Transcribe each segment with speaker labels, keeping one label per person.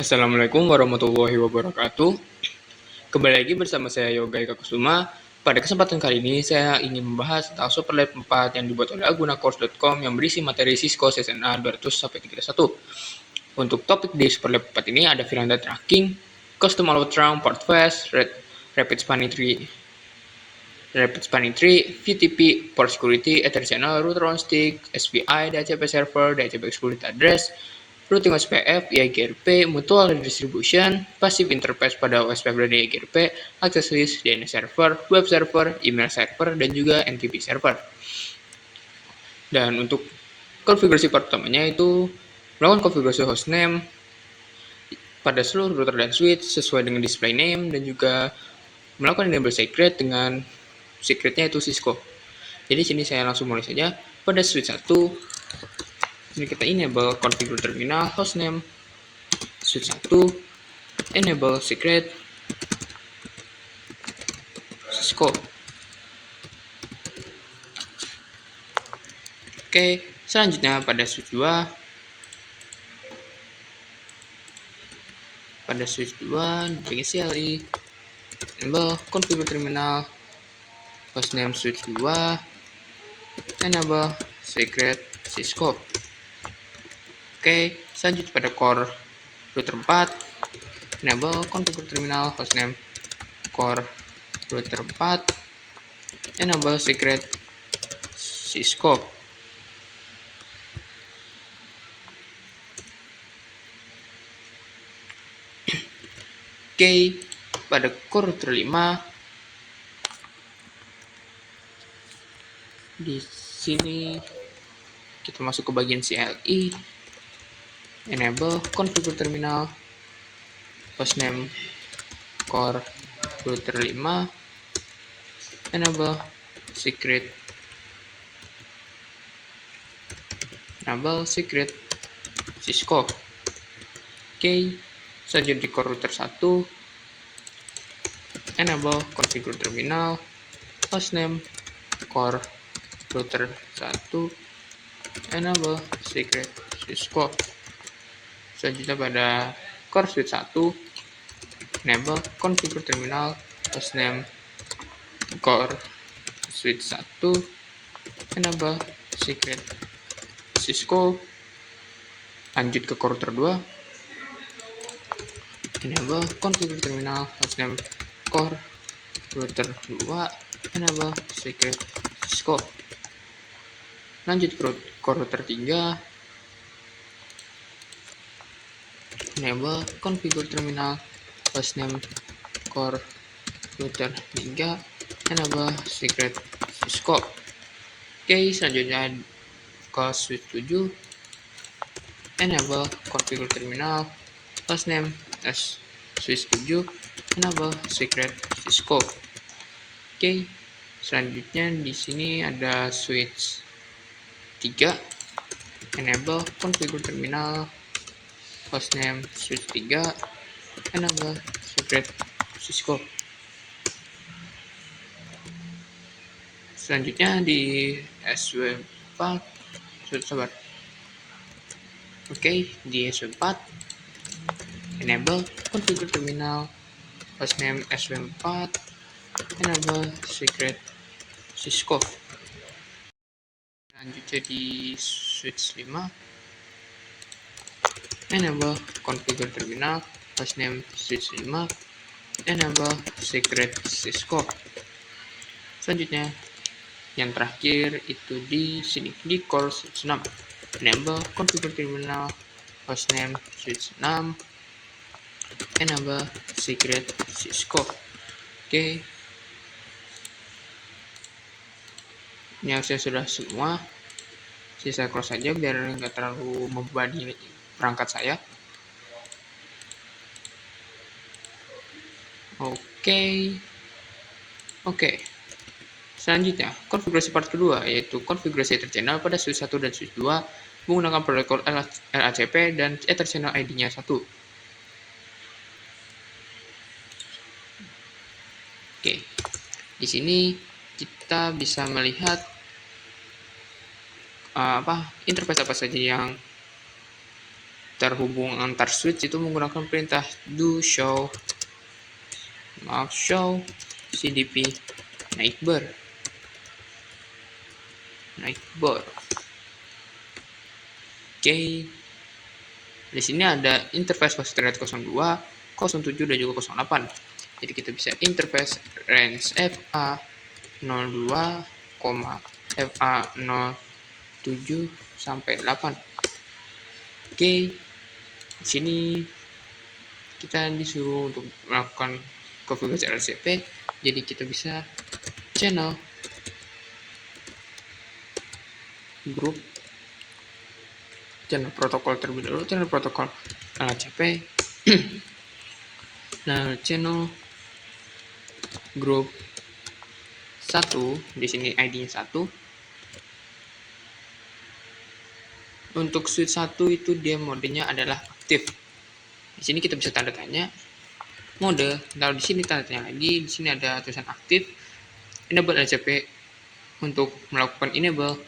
Speaker 1: Assalamualaikum warahmatullahi wabarakatuh. Kembali lagi bersama saya Yoga Eka Kusuma. Pada kesempatan kali ini saya ingin membahas tentang Superlab 4 yang dibuat oleh agunacourse.com yang berisi materi Cisco CCNA 200-31. Untuk topik di Superlab 4 ini ada Firanda Tracking, Custom Allowed Round, Port Fast, Rapid Spanning Tree, VTP, Port Security, Ether Channel, Router on Stick, SPI, DHCP Server, DHCP Excluded Address, Routing OSPF, IGRP, Mutual Redistribution, Passive Interface pada OSPF dan IGRP, Access List, DNS Server, Web Server, Email Server, dan juga NTP Server. Dan untuk konfigurasi pertamanya itu melakukan konfigurasi hostname pada seluruh router dan switch sesuai dengan display name, dan juga melakukan enable secret dengan secretnya itu Cisco. Jadi sini saya langsung mulai saja. Pada switch 1, ini kita enable configure terminal hostname. Switch 1, enable secret Cisco. Oke, selanjutnya pada switch 2, bagi CLI, enable configure terminal hostname switch 2, enable secret Cisco. Oke, selanjutnya pada core router 4, enable configure terminal hostname core router 4, enable secret Cisco. Oke, pada core router 5, di sini kita masuk ke bagian CLI, enable configure terminal hostname core router 5, enable secret Cisco. Oke, selanjutnya di core router 1, enable configure terminal hostname core router 1, enable secret Cisco. Selanjutnya pada core switch 1, enable configure terminal hostname core switch 1, enable secret Cisco. Lanjut ke core router 2, enable configure terminal hostname core router 2, enable secret Cisco. Lanjut ke core router 3, enable configure terminal hostname core router 3, enable secret Cisco. Oke, selanjutnya ke switch 7, enable configure terminal hostname switch 7, enable secret Cisco. Oke, selanjutnya di sini ada switch 3, enable configure terminal hostname switch 3, enable secret Cisco. Selanjutnya di SW4, sabar. Oke, di SW4, enable configure terminal hostname SW4, enable secret Cisco. Selanjutnya di switch 5, enable configure terminal hostname switch 5, enable secret Cisco. Selanjutnya yang terakhir itu di sini di core switch 6, enable configure terminal hostname switch 6, enable secret Cisco. Oke, ini harusnya sudah semua. Sisa close saja biar nggak terlalu membebani perangkat saya. Oke. Selanjutnya, konfigurasi part kedua, yaitu konfigurasi Ether Channel pada switch 1 dan switch 2 menggunakan protokol LACP dan Ether Channel ID-nya 1. Oke, di sini kita bisa melihat interface apa saja yang terhubung antar switch itu menggunakan perintah do show cdp neighbor. Oke. Di sini ada interface bus internet 02, 07 dan juga 08. Jadi kita bisa interface range FA02, FA07 sampai 8. Oke. Di sini kita disuruh untuk melakukan konfigurasi RCP. Jadi kita bisa channel group channel protokol terlebih dahulu, channel protokol RCP. Nah, channel group 1 di sini ID-nya 1. Untuk switch 1 itu dia modenya adalah aktif. Di sini kita bisa tanda tanya mode, lalu di sini tanda tanya lagi, di sini ada tulisan aktif. Enable RCP untuk melakukan enable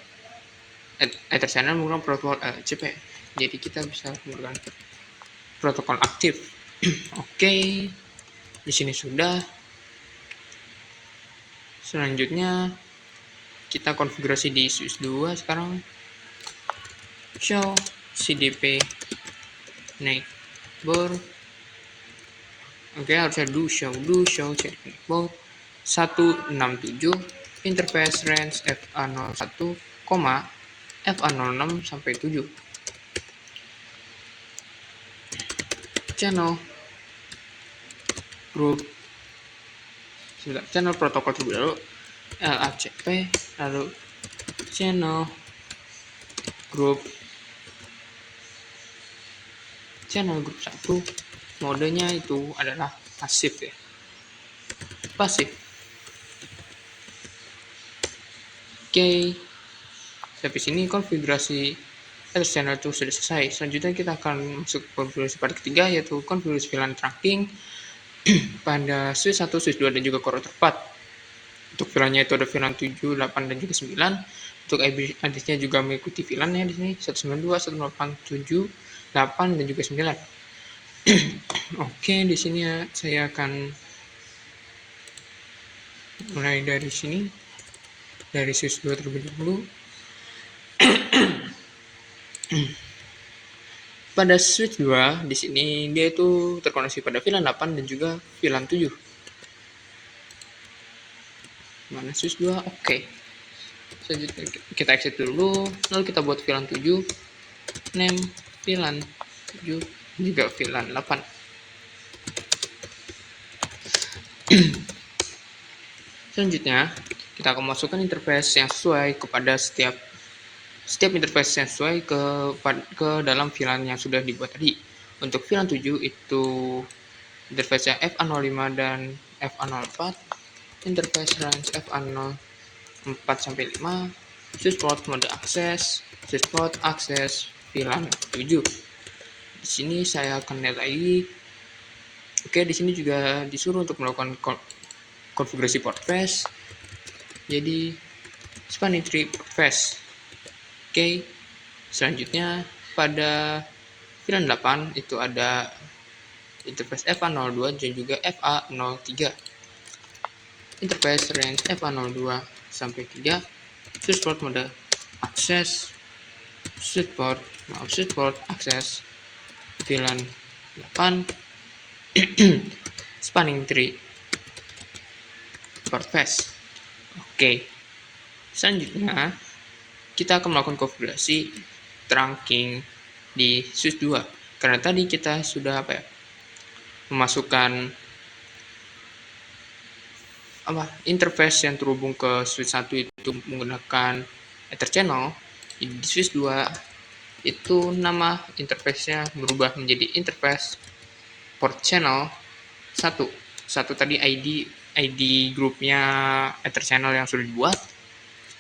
Speaker 1: Ether channel menggunakan protokol RCP. Jadi kita bisa menggunakan protokol aktif. Oke. Di sini sudah. Selanjutnya kita konfigurasi di switch 2 sekarang. Show CDP neighbor. Oke, harusnya do show CDP neighbor 167 interface range FA01, FA06 sampai 7. Channel group channel protokol terlebih dahulu LACP, lalu channel group 1 modenya itu adalah pasif ya, pasif. Oke, sampai sini konfigurasi Ether channel itu sudah selesai. Selanjutnya kita akan masuk konfigurasi part ketiga, yaitu konfigurasi VLAN trunking pada switch 1, switch 2 dan juga router 4. Untuk VLAN-nya itu ada VLAN 7, 8 dan juga 9. Untuk IP address-nya juga mengikuti VLAN-nya di sini 192.168.7, 8 dan juga 9. Oke, di sini saya akan mulai dari sini, dari switch 2 terlebih dahulu. Pada switch 2 di sini dia itu terkoneksi pada VLAN 8 dan juga VLAN 7. Mana switch 2? Oke. Selanjutnya kita exit dulu, lalu kita buat VLAN 7, name VLAN 7 juga VLAN 8. Selanjutnya kita akan masukkan interface yang sesuai kepada setiap interface yang sesuai ke dalam VLAN yang sudah dibuat tadi. Untuk VLAN 7 itu interface-nya FA05 dan FA04, interface range FA04 sampai 5, switch port mode akses, switch port akses VLAN 7. Di sini saya akan lihat lagi. Oke, di sini juga disuruh untuk melakukan konfigurasi port face. Jadi spanning tree port face. Oke, selanjutnya pada VLAN 8 itu ada interface FA02 dan juga FA03. Interface range FA02 sampai 3, switch port mode akses, switch port akses VLAN 8, spanning tree port face. Oke, selanjutnya kita akan melakukan konfigurasi trunking di switch 2. Karena tadi kita sudah memasukkan interface yang terhubung ke switch 1 itu menggunakan Ether channel. Di switch 2 itu nama interface-nya berubah menjadi interface port channel 1. Tadi ID grupnya Ether channel yang sudah dibuat.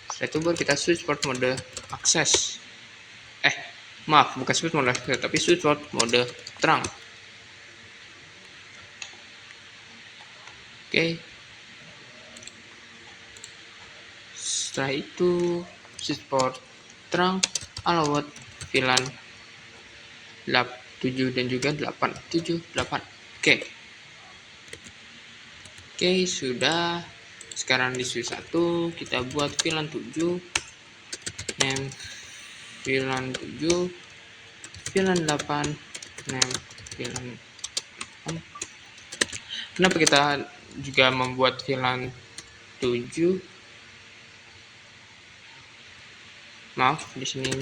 Speaker 1: Setelah itu baru kita switch port mode akses. Bukan switch mode akses, tapi switch port mode terang. Oke. Setelah itu switch port terang allowed VLAN 7 dan juga 8. 7, 8. Oke, sudah. Sekarang di switch 1 kita buat VLAN 7, name VLAN 7, VLAN 8, name VLAN 8. Kenapa kita juga membuat VLAN 7? Maaf, di sini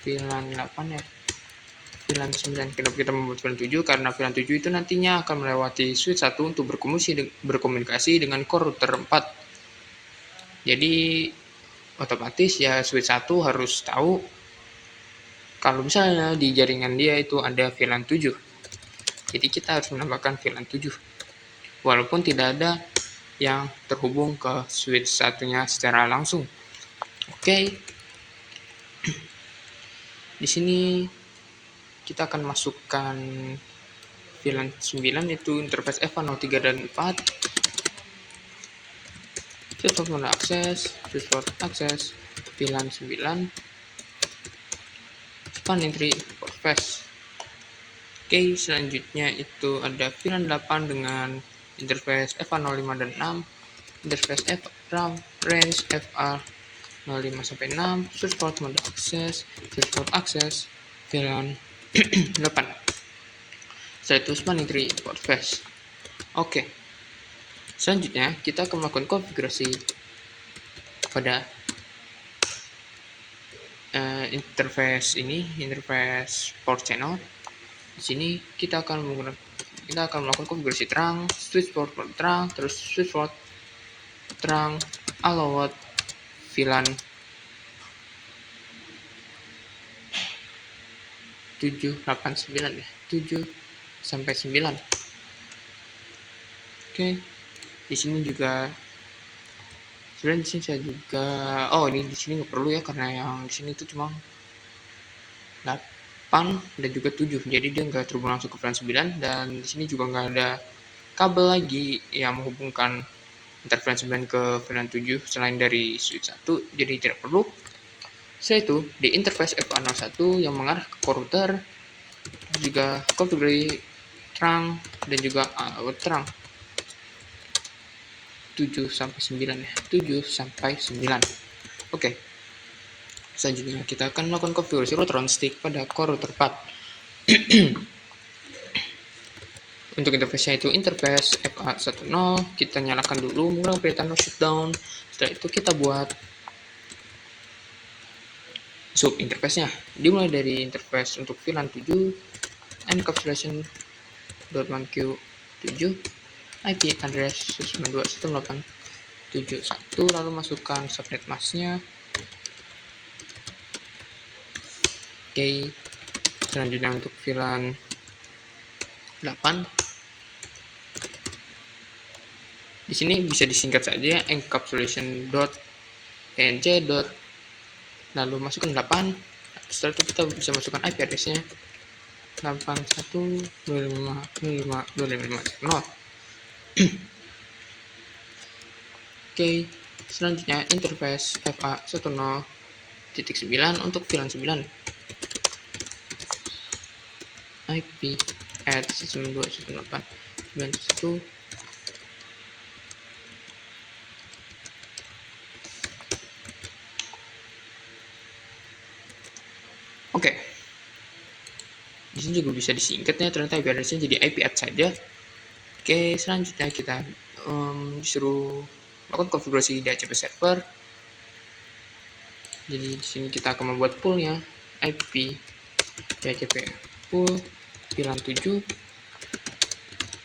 Speaker 1: VLAN 8 ya. VLAN 9. Kenapa kita membuat VLAN 7? Karena VLAN 7 itu nantinya akan melewati switch 1 untuk berkomunikasi dengan core router 4. Jadi otomatis ya switch 1 harus tahu kalau misalnya di jaringan dia itu ada VLAN 7. Jadi kita harus menambahkan VLAN 7. Walaupun tidak ada yang terhubung ke switch satunya secara langsung. Oke. Di sini kita akan masukkan VLAN 9 yaitu interface F03 dan 4. Switchport mode akses, switchport akses, VLAN 9, spanning tree for fast. Oke, selanjutnya itu ada VLAN 8 dengan interface FA05 dan 6, interface FRAM, range FR 05 sampai 6, switchport mode akses, switchport akses, VLAN 8. Setelah itu spanning tree for fast. Oke. Selanjutnya kita akan melakukan konfigurasi pada interface port channel. Di sini kita akan melakukan konfigurasi terang, switchport terang, terus switchport terang allowed VLAN 7, 8, 9 ya, 7 sampai 9. Oke, di sini juga sebenarnya di sini saya juga ini di sini nggak perlu ya, karena yang di sini itu cuma 8 dan juga 7, jadi dia nggak terhubung langsung ke VLAN 9, dan di sini juga nggak ada kabel lagi yang menghubungkan antar VLAN 9 ke VLAN 7 selain dari switch 1, jadi tidak perlu. Setelah itu di interface FA01 yang mengarah ke core router juga konfigurasi terang dan juga terang 7 sampai 9 ya, 7 sampai 9. Oke. Selanjutnya kita akan melakukan konfigurasi router on stick pada core router 4. Untuk interface-nya itu interface FA10, kita nyalakan dulu menggunakan perintah no shutdown. Setelah itu kita buat sub interface-nya. Dimulai dari interface untuk VLAN 7, encapsulation.1q7, IP address 192.168.71, lalu masukkan subnet mask-nya. Oke. Selanjutnya untuk VLAN 8. Di sini bisa disingkat saja encapsulation.enc. Lalu masukkan 8. Setelah itu kita bisa masukkan IP address-nya 81.25.25.25.0. Oke, selanjutnya interface FA10.9 untuk VLAN 9. IP at 192.168.91. Oke. Di sini juga bisa disingkatnya, ternyata IP address-nya jadi IP add saja. Oke, selanjutnya kita disuruh melakukan konfigurasi DHCP server. Jadi di sini kita akan membuat poolnya IP DHCP pool VLAN 7,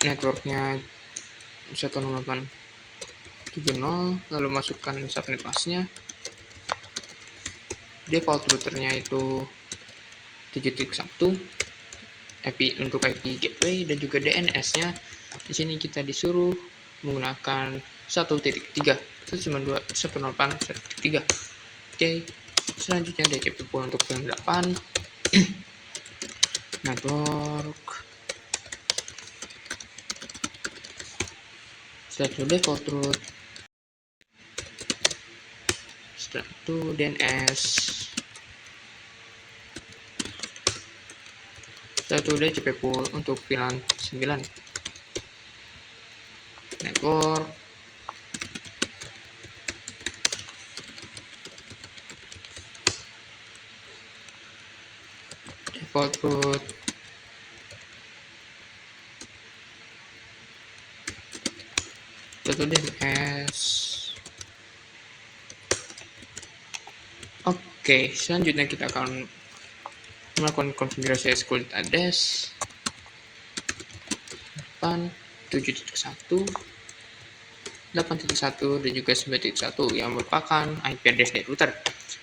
Speaker 1: networknya 108.70, lalu masukkan subnet mask-nya. Default routernya itu 7.1, IP untuk IP gateway, dan juga DNS-nya di sini kita disuruh menggunakan 1.3, 192.168.1.3. Oke, selanjutnya DHCP pool untuk VLAN 8. Network. Setelah itu default root. Setelah itu DNS. Setelah itu DCP pool untuk VLAN 9. Network. Default root. Setelah itu DNS. Oke, selanjutnya kita akan melakukan konfigurasi SQL address 8.7.1, 8.1 dan juga 9.1 yang merupakan IP address dari router.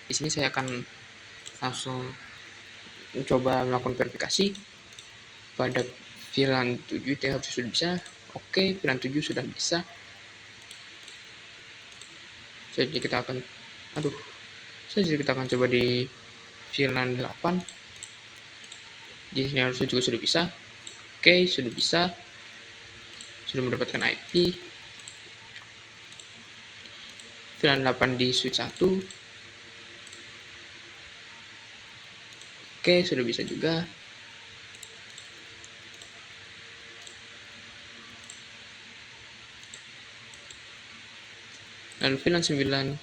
Speaker 1: Di sini saya akan langsung mencoba melakukan verifikasi pada VLAN 7 itu harus sudah bisa. Oke, VLAN 7 sudah bisa. Jadi kita akan kita akan coba di VLAN 8. Di sini harusnya juga sudah bisa. Oke, sudah bisa. Sudah mendapatkan IP. VLAN 8 di switch 1. Oke, sudah bisa juga. Lalu VLAN 9.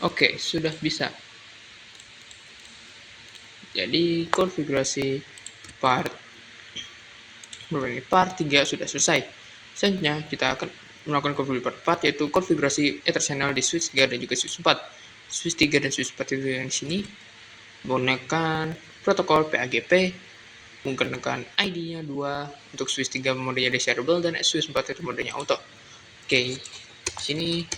Speaker 1: Oke, sudah bisa. Jadi konfigurasi part 3 sudah selesai. Selanjutnya kita akan melakukan konfigurasi part 4, yaitu konfigurasi Ether channel di switch 3 dan juga switch 4. Switch 3 dan switch 4 itu yang di sini menggunakan protokol PAGP, menggunakan ID-nya 2 untuk switch 3 modenya desirable dan switch 4 itu modenya auto. Oke, di sini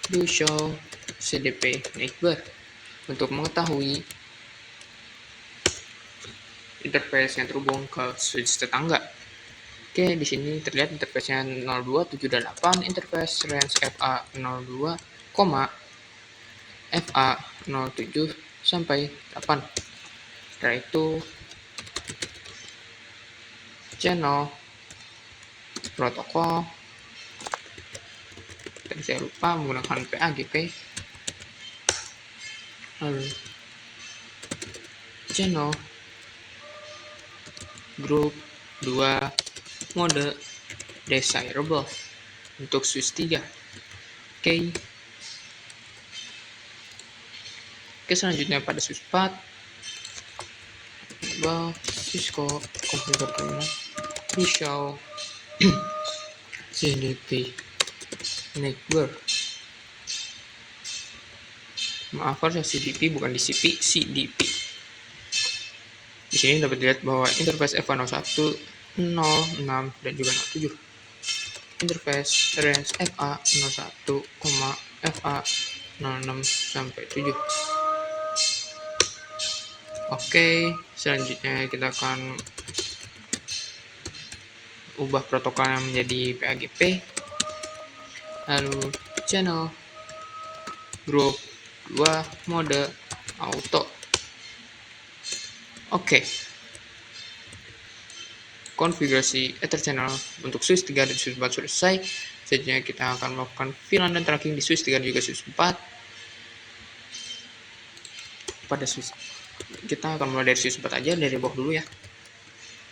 Speaker 1: do show CDP neighbor untuk mengetahui interface yang terhubung ke switch tetangga. Oke, di sini terlihat interface-nya 02, 7, dan 8, interface range FA02, FA07 sampai 8. Setelah itu channel protokol, tadi saya lupa menggunakan PAGP. Lalu channel group 2 mode desirable untuk switch 3. Oke, selanjutnya pada switch 4 Cisco computer terminal di show CDP network. Maaf, harusnya CDP bukan DCP, CDP. Di sini dapat dilihat bahwa interface FA01, 06 dan juga 07. Interface range FA01, FA06 sampai 7. Oke, selanjutnya kita akan ubah protokolnya menjadi PAGP. Lalu channel group 2 mode auto. Oke, konfigurasi Ether channel untuk switch 3 dan switch 4 sudah selesai. Selanjutnya kita akan melakukan VLAN dan tracking di switch 3 dan juga switch 4. Pada switch kita akan mulai dari switch 4 aja, dari bawah dulu ya.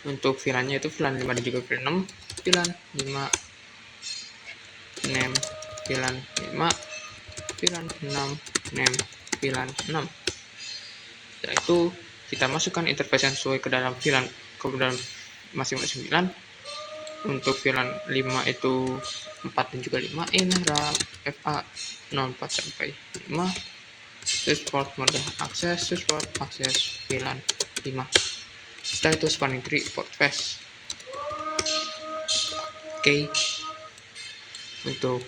Speaker 1: Untuk VLAN-nya itu VLAN 5 dan juga VLAN 6. VLAN 5 name VLAN 5, VLAN 6 name VLAN 6. Setelah itu kita masukkan interface yang sesuai ke dalam VLAN, ke dalam masing-masing VLAN. Untuk VLAN 5 itu 4 dan juga 5, RAM FA04 sampai 5, switch port mode akses, switch port akses VLAN 5. Setelah itu spanning tree port flash. Oke, untuk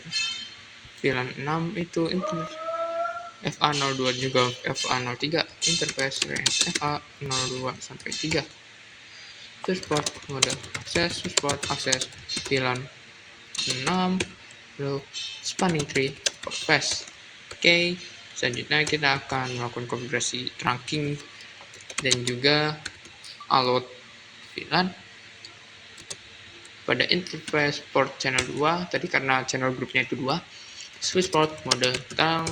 Speaker 1: VLAN 6 itu interface FA02 juga FA03, interface range FA02 sampai 3, switch port mode akses, switch port akses VLAN 6, lalu spanning tree port flash. Oke, selanjutnya kita akan melakukan konfigurasi trunking dan juga allot VLAN pada interface port channel 2 tadi, karena channel grupnya itu 2, switch port mode terang,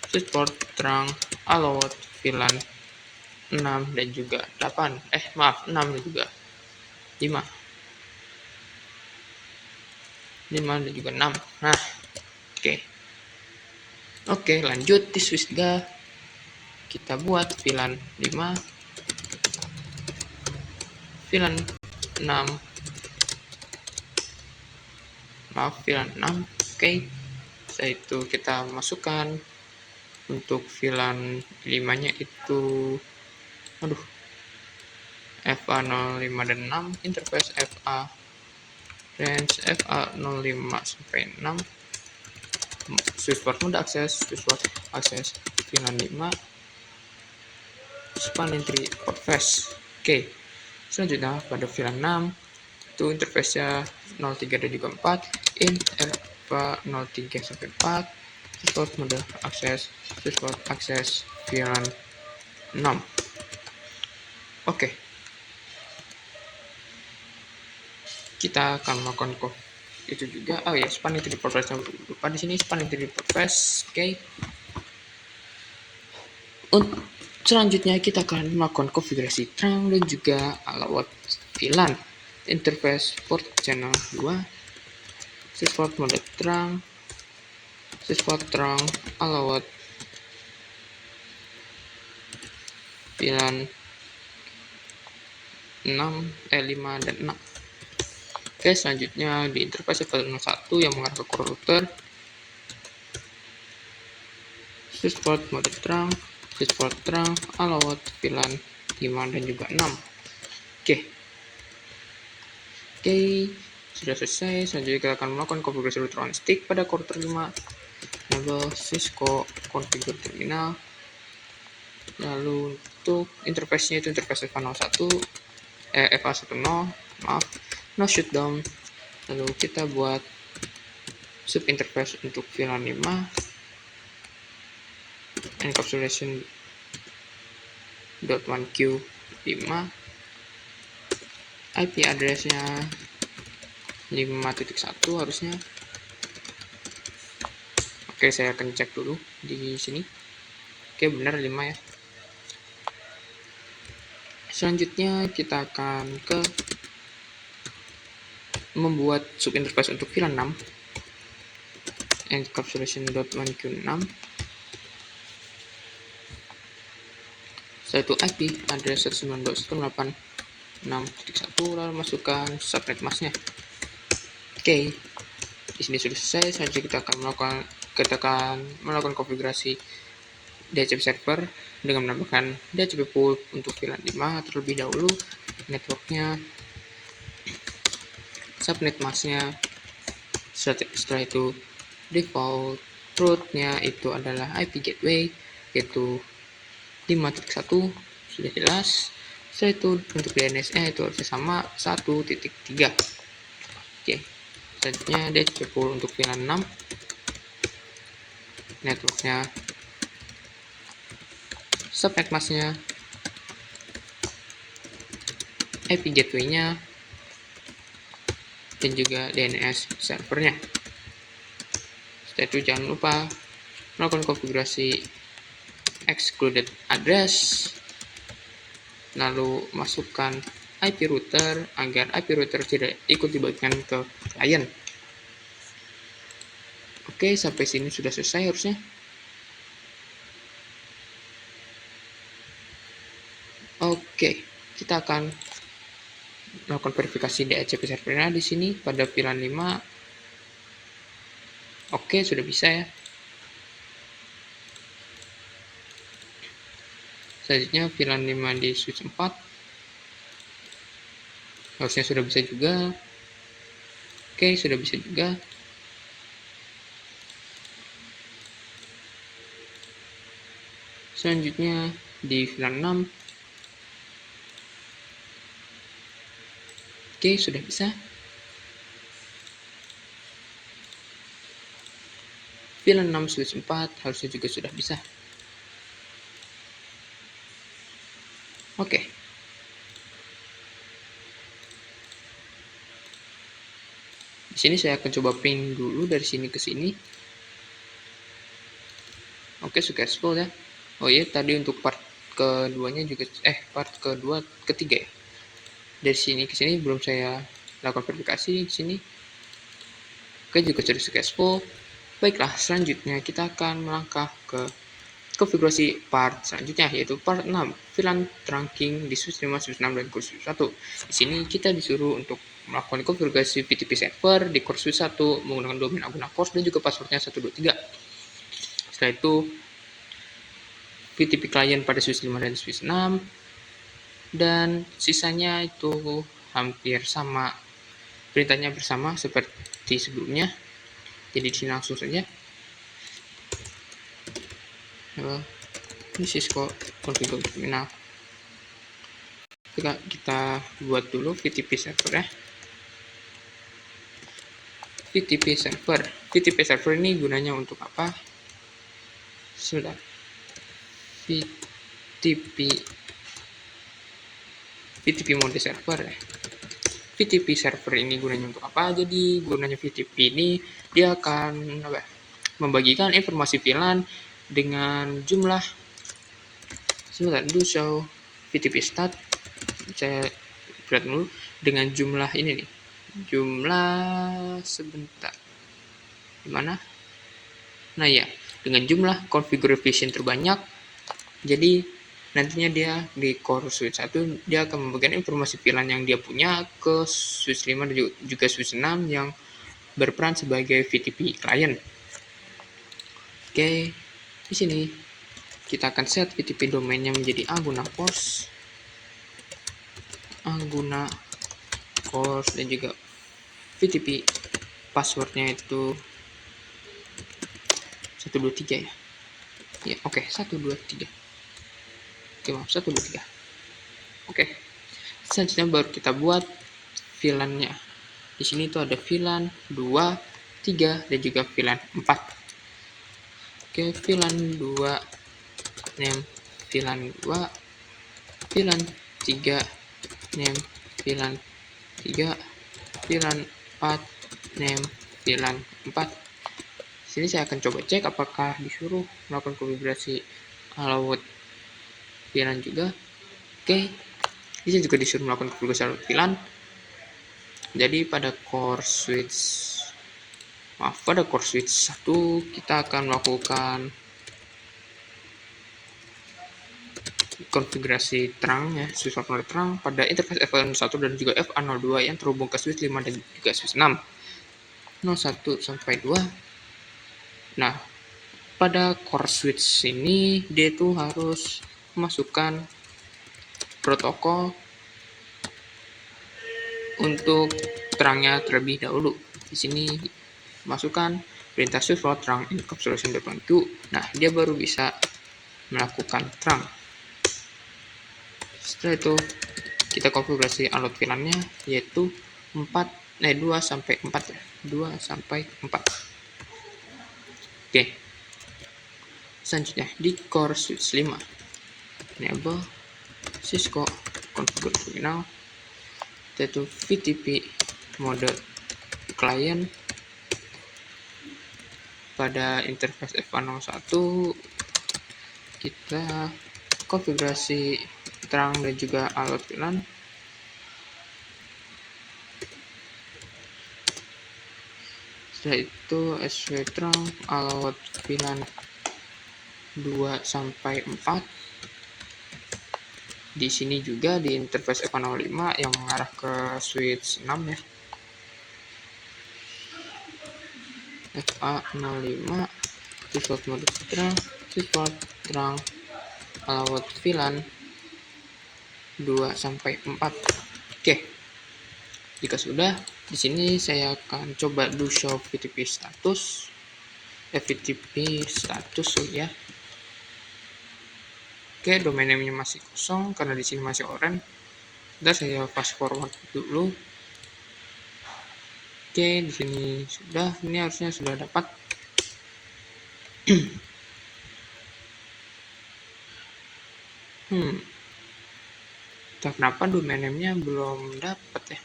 Speaker 1: switch port terang allowed VLAN 6 dan juga 8. 6 dan juga 5. 5 dan juga 6. Nah, oke. Oke, lanjut di switchga kita buat VLAN 5, VLAN 6, VLAN 6. Oke. Setelah itu kita masukkan untuk VLAN 5-nya itu FA05 dan 6, interface FA, range FA05 sampai 6, switchport mode akses, switchport akses VLAN 5, spanning tree port flash. Oke, selanjutnya pada VLAN 6 itu interface-nya 03 dan juga 4, int FA03 sampai 4, switchport mode akses, switchport akses VLAN 6. Oke. Kita akan melakukan itu juga. Oh ya, spanning tree port flash lupa di sini, spanning tree port flash. Oke. Untuk selanjutnya kita akan melakukan konfigurasi terang dan juga allowed VLAN interface port channel 2, switchport mode terang, switchport terang, allowed VLAN 5 dan 6. Oke, selanjutnya di interface level 01 yang mengarah ke core router, switchport mode terang, switchport terang, allowed VLAN 5 dan juga 6. Oke, sudah selesai. Selanjutnya kita akan melakukan konfigurasi router on stick pada core router 5. Enable Cisco configure terminal. Lalu untuk interface-nya itu interface FA10, no shutdown. Lalu kita buat sub interface untuk VLAN 5, encapsulation .1q 5, IP address-nya 5.1 harusnya. Oke, saya akan cek dulu di sini. Oke, benar 5 ya. Selanjutnya kita akan ke membuat subinterface untuk VLAN 6, encapsulation.1q6. Setelah itu IP address 192.168.6.1, lalu masukkan subnet masknya. Oke, di sini sudah selesai. Selanjutnya kita akan melakukan konfigurasi DHCP server dengan menambahkan DHCP pool untuk VLAN 5 terlebih dahulu, networknya, subnet masknya. Setelah itu default route-nya itu adalah IP gateway, yaitu 5.1, sudah jelas. Setelah itu untuk DNS-nya itu harusnya sama 1.3. Oke, selanjutnya DHCP pool untuk VLAN 6, networknya, subnet masknya, IP gateway-nya, dan juga DNS servernya. Setelah itu jangan lupa melakukan konfigurasi excluded address, lalu masukkan IP router agar IP router tidak ikut dibagikan ke klien. Oke, sampai sini sudah selesai harusnya. Oke, kita akan melakukan verifikasi DHCP servernya di sini pada VLAN 5. Oke, sudah bisa ya. Selanjutnya VLAN 5 di switch 4. Harusnya sudah bisa juga. Oke, sudah bisa juga. Selanjutnya di VLAN 6. Oke, sudah bisa. VLAN 6 switch 4 harusnya juga sudah bisa. Oke. Di sini saya akan coba ping dulu dari sini ke sini. Oke, successful ya. Oh iya, tadi untuk part keduanya juga, part ketiga ya. Dari sini ke sini belum saya lakukan verifikasi di sini. Oke, juga sudah successful. Baiklah, selanjutnya kita akan melangkah ke konfigurasi part selanjutnya, yaitu part 6, VLAN trunking di switch 5, switch 6, dan core switch 1. Di sini kita disuruh untuk melakukan konfigurasi VTP server di core switch 1 menggunakan domain Aguna Course dan juga passwordnya 123. Setelah itu, VTP client pada switch 5 dan switch 6, dan sisanya itu hampir sama, perintahnya bersama seperti sebelumnya. Jadi di sini langsung saja. Ini Cisco configure terminal. Kita buat dulu VTP server ya. VTP server ini gunanya untuk apa? Sudah. VTP mode server ya. VTP server ini gunanya untuk apa? Jadi gunanya VTP ini dia akan membagikan informasi VLAN dengan jumlah, do show VTP stat. Saya lihat dulu dengan jumlah ini nih. Gimana? Nah ya, dengan jumlah configuration terbanyak. Jadi nantinya dia di core switch 1 dia akan membagikan informasi VLAN yang dia punya ke switch 5 dan juga switch 6 yang berperan sebagai VTP client. Oke, di sini kita akan set VTP domainnya menjadi Aguna Course dan juga VTP passwordnya itu 123 ya. Ya, oke, 123. Oke, maaf, 123. Oke. Selanjutnya baru kita buat VLAN-nya. Di sini tuh ada VLAN 2, 3 dan juga VLAN 4. Oke, VLAN 2 name VLAN 2, VLAN 3 name VLAN 3, VLAN 4 name VLAN 4. Sini saya akan coba cek apakah disuruh melakukan konfigurasi allowed VLAN juga. Oke, di sini juga disuruh melakukan konfigurasi allowed VLAN. Jadi pada core switch 1 kita akan melakukan konfigurasi terang ya, switch mode terang pada interface FA01 dan juga FA02 yang terhubung ke switch 5 dan juga switch 6. 01 sampai 2. Nah, pada core switch ini dia tuh harus memasukkan protokol untuk terangnya terlebih dahulu. Di sini masukkan perintah switch flow terang encapsulation .1. Nah, dia baru bisa melakukan terang. Setelah itu kita konfigurasi allowed VLAN-nya yaitu 2 sampai 4 ya. 2 sampai 4. Oke. Selanjutnya di core switch 5 enable Cisco configure terminal, yaitu VTP mode client pada interface FA01 kita konfigurasi terang dan juga allowed VLAN. Setelah itu SW terang allowed VLAN 2 sampai 4. Di sini juga di interface FA05 yang mengarah ke switch 6 ya. FA05 default mode terang allowed VLAN 2 sampai 4. Oke. Jika sudah, di sini saya akan coba do show VTP status. VTP status ya. Oke, domain name-nya masih kosong karena di sini masih orange. Bentar, saya fast forward dulu. Oke, di sini sudah. Ini harusnya sudah dapat. Entah kenapa domain name-nya belum dapat ya.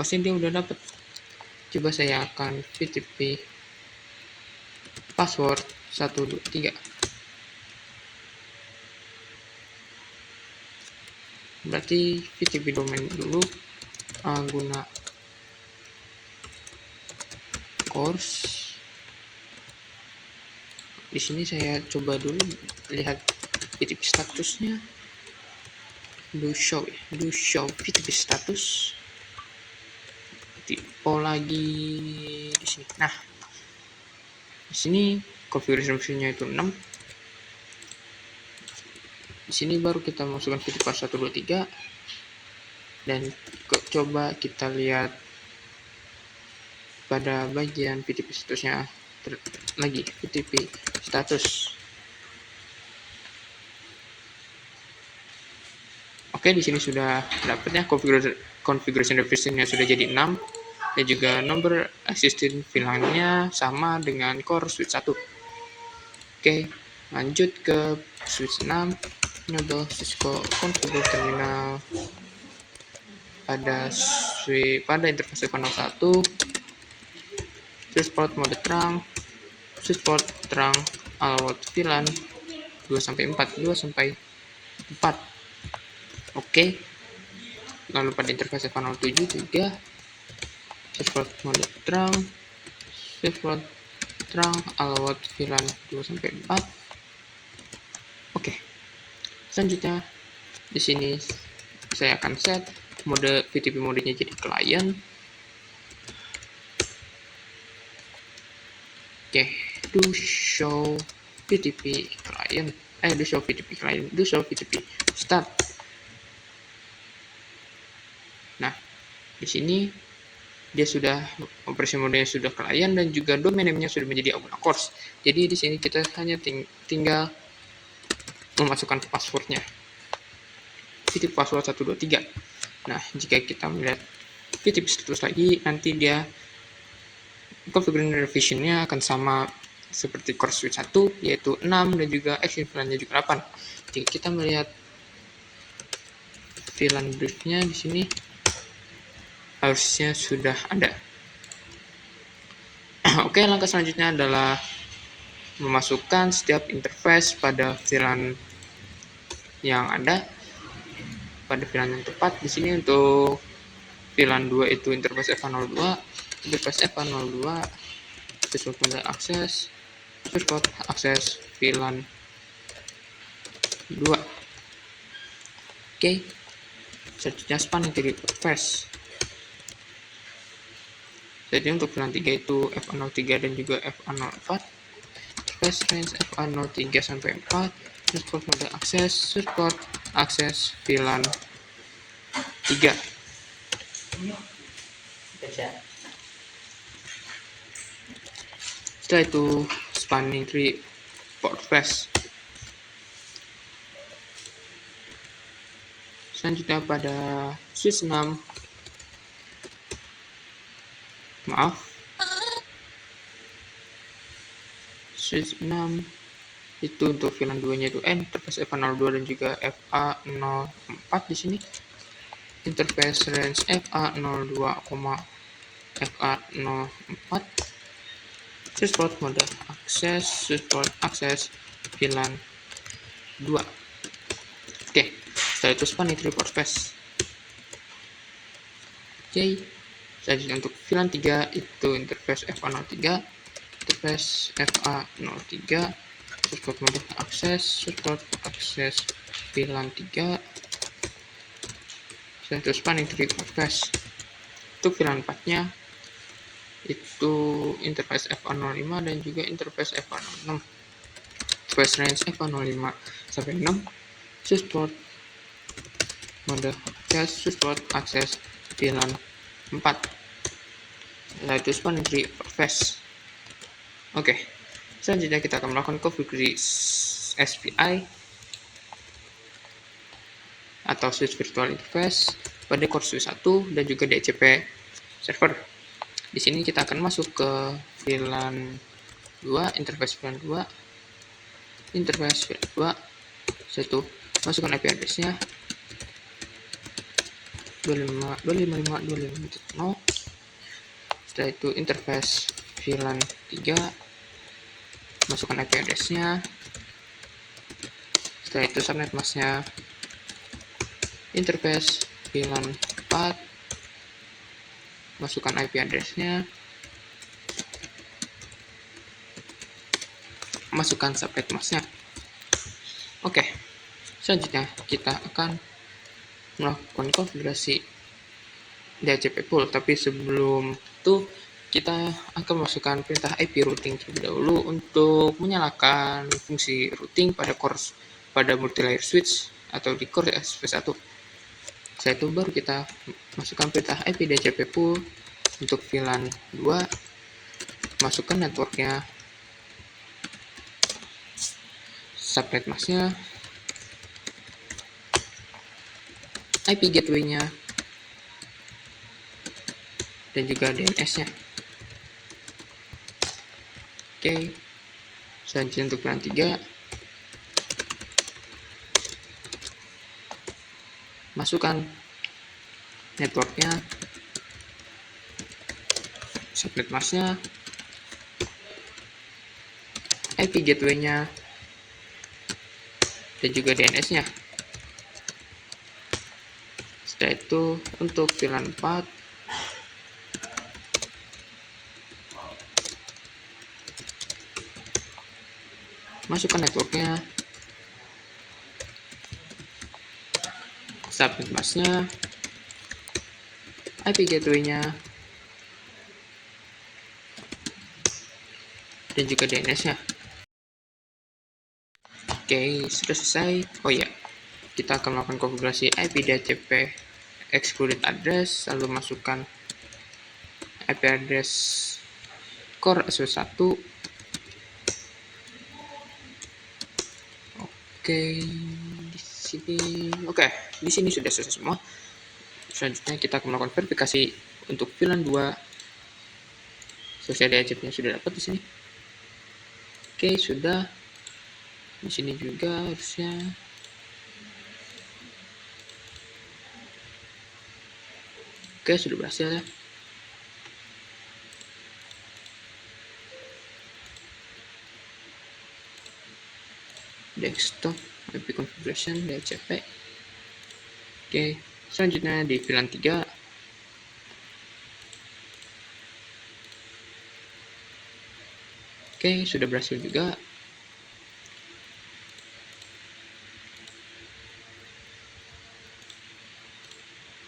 Speaker 1: Pasti dia udah dapat. Coba saya akan VTP password 1, 2, 3. Berarti VTP domain dulu guna course. Di sini saya coba dulu lihat VTP statusnya. Do show VTP status. Typo lagi di sini. Nah, di sini konfigurasi mesinnya itu 6. Di sini baru kita masukkan VTP 1, 2, 3. Dan coba kita lihat pada bagian VTP statusnya lagi VTP status. Oke, di sini sudah dapatnya configuration divisionnya sudah jadi 6 dan juga nomor existing VLAN-nya sama dengan core switch 1. Oke, lanjut ke switch 6. Enable Cisco configure terminal pada interface panel 1. Switch port mode terang, switch port terang alert VLAN 2 sampai 4. Oke. Lalu pada interface panel 7 juga switch port mode terang, switch port terang alert VLAN 2 sampai 4. Oke. Selanjutnya di sini saya akan set mode VTP modenya jadi client. Oke, do show VTP client. Do show VTP start. Nah, di sini dia sudah operasi modenya sudah client dan juga domain name-nya sudah menjadi Aguna Course. Jadi di sini kita hanya tinggal memasukkan passwordnya. VTP password 1, 2, 3. Nah, jika kita melihat VTP status lagi, nanti dia configuration revision-nya akan sama seperti core switch 1, yaitu 6 dan juga exit VLAN-nya juga 8. Jika kita melihat VLAN brief-nya di sini harusnya sudah ada. Oke, langkah selanjutnya adalah memasukkan setiap interface pada VLAN yang ada pada VLAN yang tepat. Di sini untuk VLAN 2 itu interface FA02, interface FA02, switch mode akses, switch port akses VLAN 2. Oke, selanjutnya span integrity interface. Jadi untuk VLAN 3 itu FA03 dan juga FA04. Interface range FA03 sampai 4. Switch port mode akses, switch port akses VLAN 3. Setelah itu spanning tree port face. Selanjutnya pada switch 6, switch 6 itu untuk VLAN 2 nya itu interface FA02 dan juga FA04. Di sini interface range FA02, FA04, switch port mode akses, switch port akses VLAN 2. Oke, setelah itu spanning tree port face. Oke, selanjutnya untuk VLAN 3 itu interface FA03, interface FA03, switch port mode akses, switch port akses VLAN 3. Selanjutnya itu spanning tree port face. Untuk VLAN 4 nya itu interface FA05 dan juga interface FA06. Interface range FA05 sampai 6, switch port mode akses, switch port akses VLAN 4. Setelah itu spanning tree port face. Oke, selanjutnya kita akan melakukan konfigurasi SPI atau switch virtual interface pada core switch 1 dan juga DHCP server. Di sini kita akan masuk ke VLAN 2, interface VLAN 2, interface VLAN 2. Setelah itu masukkan IP address-nya 255.255.255.0. Setelah itu interface VLAN 3, masukkan IP address-nya. Setelah itu subnet mask-nya, interface VLAN 4, masukkan IP address-nya, masukkan subnet mask-nya. Oke, selanjutnya kita akan melakukan konfigurasi DHCP pool, tapi sebelum itu kita akan masukkan perintah IP routing terlebih dahulu untuk menyalakan fungsi routing pada multilayer switch atau di core SP1. Setelah itu baru kita masukkan perintah IP DHCP pool untuk VLAN 2, masukkan networknya, subnet mask-nya, IP gateway-nya, dan juga DNS-nya. Oke, selanjutnya untuk VLAN 3, masukkan networknya, subnet mask-nya, IP gateway-nya, dan juga DNS-nya. Setelah itu untuk VLAN 4, masukkan networknya, subnet mask-nya, IP gateway-nya, dan juga DNS-nya. Oke, sudah selesai. Oh ya, kita akan melakukan konfigurasi IP DHCP excluded address, lalu masukkan IP address core SP1. Di sini sudah selesai semua. Selanjutnya kita akan melakukan verifikasi untuk VLAN 2. Selesai DHCP-nya sudah dapat di sini. Oke, sudah. Di sini juga harusnya. Oke, sudah berhasil ya. Desktop IP configuration DHCP. Oke, selanjutnya di VLAN 3. Oke, sudah berhasil juga.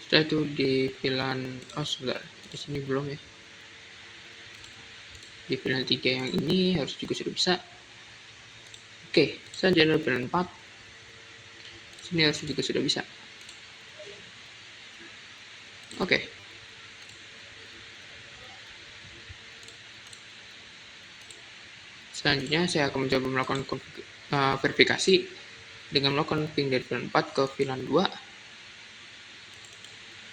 Speaker 1: Setelah itu di VLAN, sebentar, di sini belum ya. Di VLAN 3 yang ini harus juga sudah bisa. Oke, selanjutnya VLAN 4. Sini harus juga sudah bisa. Oke. Selanjutnya saya akan mencoba melakukan verifikasi dengan melakukan ping dari VLAN 4 ke VLAN 2.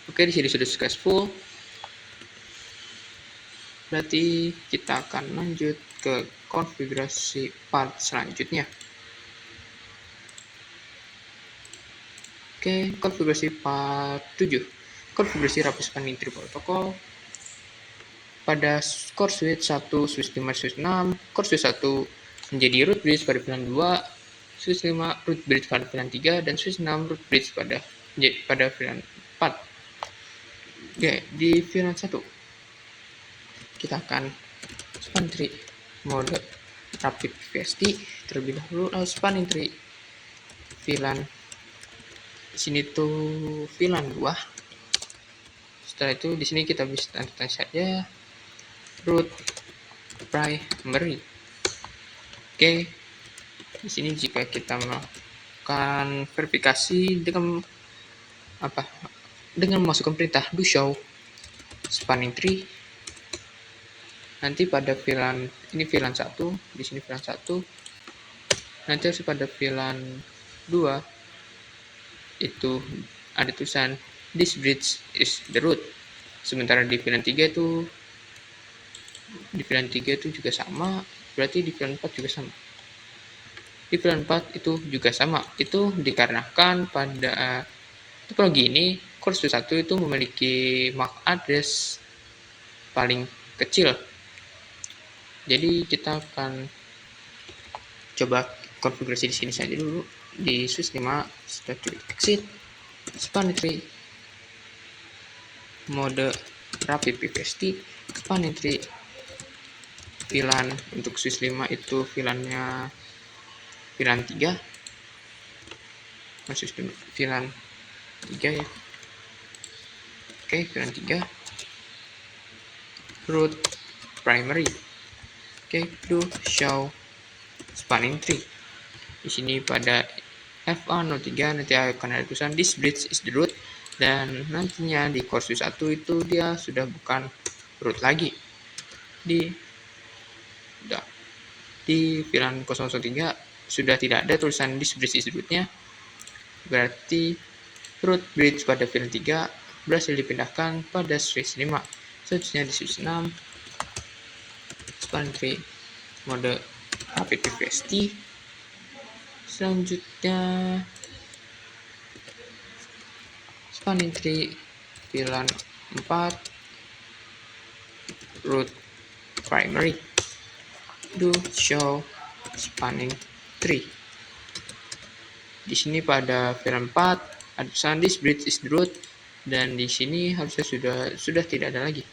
Speaker 1: Oke, di sini sudah successful. Berarti kita akan lanjut ke konfigurasi part selanjutnya. Oke, konfigurasi part 7. Konfigurasi rapid spanning tree protokol. Pada core switch 1, switch 5, switch 6, core switch 1 menjadi root bridge pada VLAN 2, switch 5 root bridge pada VLAN 3, dan switch 6 root bridge pada VLAN 4. Oke, di VLAN 1 kita akan spanning tree mode rapid VST terlebih dahulu, lalu spanning tree VLAN sini tuh VLAN 2. Setelah itu di sini kita bisa tanda saja root primary. Oke, di sini jika kita melakukan verifikasi dengan memasukkan perintah do show spanning tree, nanti pada VLAN ini VLAN 1, di sini VLAN 1, nanti harus pada VLAN 2 itu ada tulisan this bridge is the root. Sementara di VLAN 3 itu juga sama, berarti di VLAN 4 juga sama. Di VLAN 4 itu juga sama. Itu dikarenakan pada topologi ini core switch 1 itu memiliki MAC address paling kecil. Jadi kita akan coba konfigurasi di sini saja dulu di switch 5 status exit span tree mode rapid PVST span tree VLAN untuk switch 5 itu VLAN-nya VLAN 3 maksud VLAN 3 ya. Oke, VLAN 3 root primary. Oke, do show spanning tree. Di sini pada FA03 nanti akan ada tulisan this bridge is the root, dan nantinya di core switch 1 itu dia sudah bukan root lagi. Di VLAN 003 sudah tidak ada tulisan this bridge is the root-nya. Berarti root bridge pada VLAN 3 berhasil dipindahkan pada switch 5. Selanjutnya di switch 6 span tree mode rapid PVST. Selanjutnya spanning tree VLAN 4 root primary. Do show spanning tree. Di sini pada VLAN 4 ada tulisan this bridge is the root, dan di sini harusnya sudah tidak ada lagi.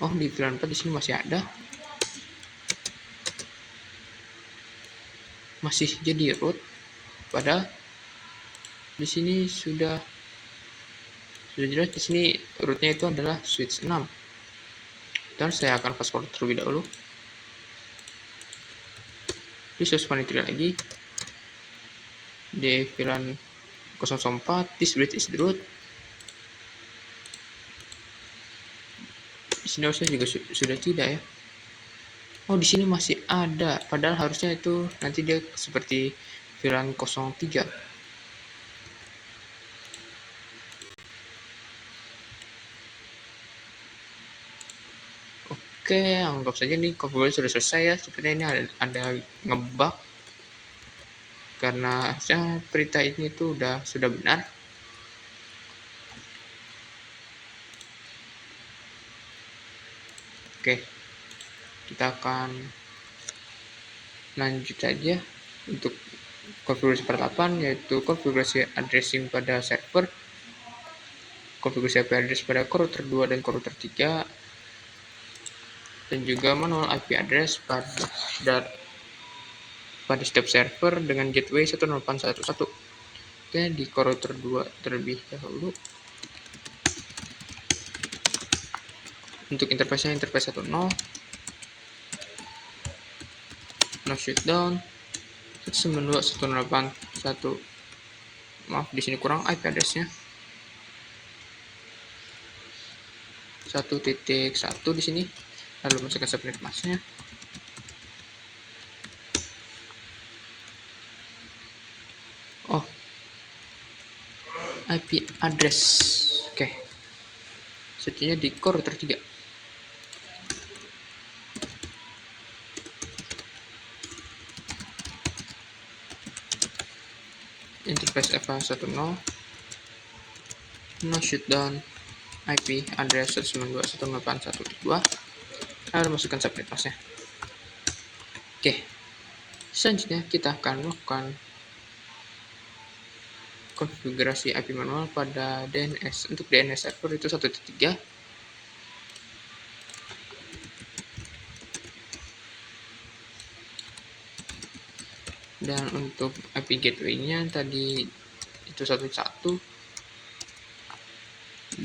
Speaker 1: Oh, di VLAN 4 di sini masih ada. Masih jadi root. Padahal di sini sudah jelas di sini rootnya itu adalah switch 6. Dan saya akan fast forward terlebih dahulu. Di switch spanning tree lagi. Di VLAN 004 this bridge is the root. Di sini harusnya juga sudah tidak ya. Oh, di sini masih ada, padahal harusnya itu nanti dia seperti VLAN 03. Oke, anggap saja nih konfigurasi sudah selesai ya. Sepertinya ini ada ngebug karena harusnya perintah ini tuh sudah benar. Oke, kita akan lanjut saja untuk konfigurasi part 8, yaitu konfigurasi addressing pada server, konfigurasi IP address pada core router 2 dan core router 3, dan juga manual IP address pada setiap server dengan gateway 108.1.1. Oke, di core router 2 terlebih dahulu. Untuk interface-nya interface 10, no shutdown 192.168.1. Maaf, di sini kurang IP address-nya. 1.1 di sini. Lalu masukkan subnet mask-nya. Oh, IP address. Oke. Sepertinya di core router 3. Interface FA10 no shutdown IP address 192.168.1.2. Lalu masukkan subnet mask-nya. Oke, selanjutnya kita akan melakukan konfigurasi IP manual pada DNS. Untuk DNS server itu 1.3. Dan untuk IP gateway-nya tadi itu 1.1,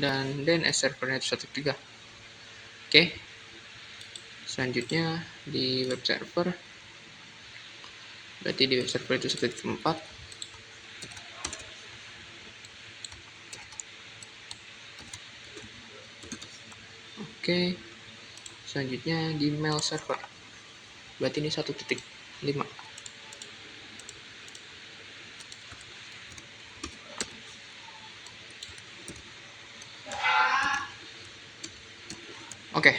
Speaker 1: dan DNS servernya itu 1.3. Oke, selanjutnya di web server, berarti di web server itu 1.4. Oke, selanjutnya di mail server, berarti ini 1.5. Oke,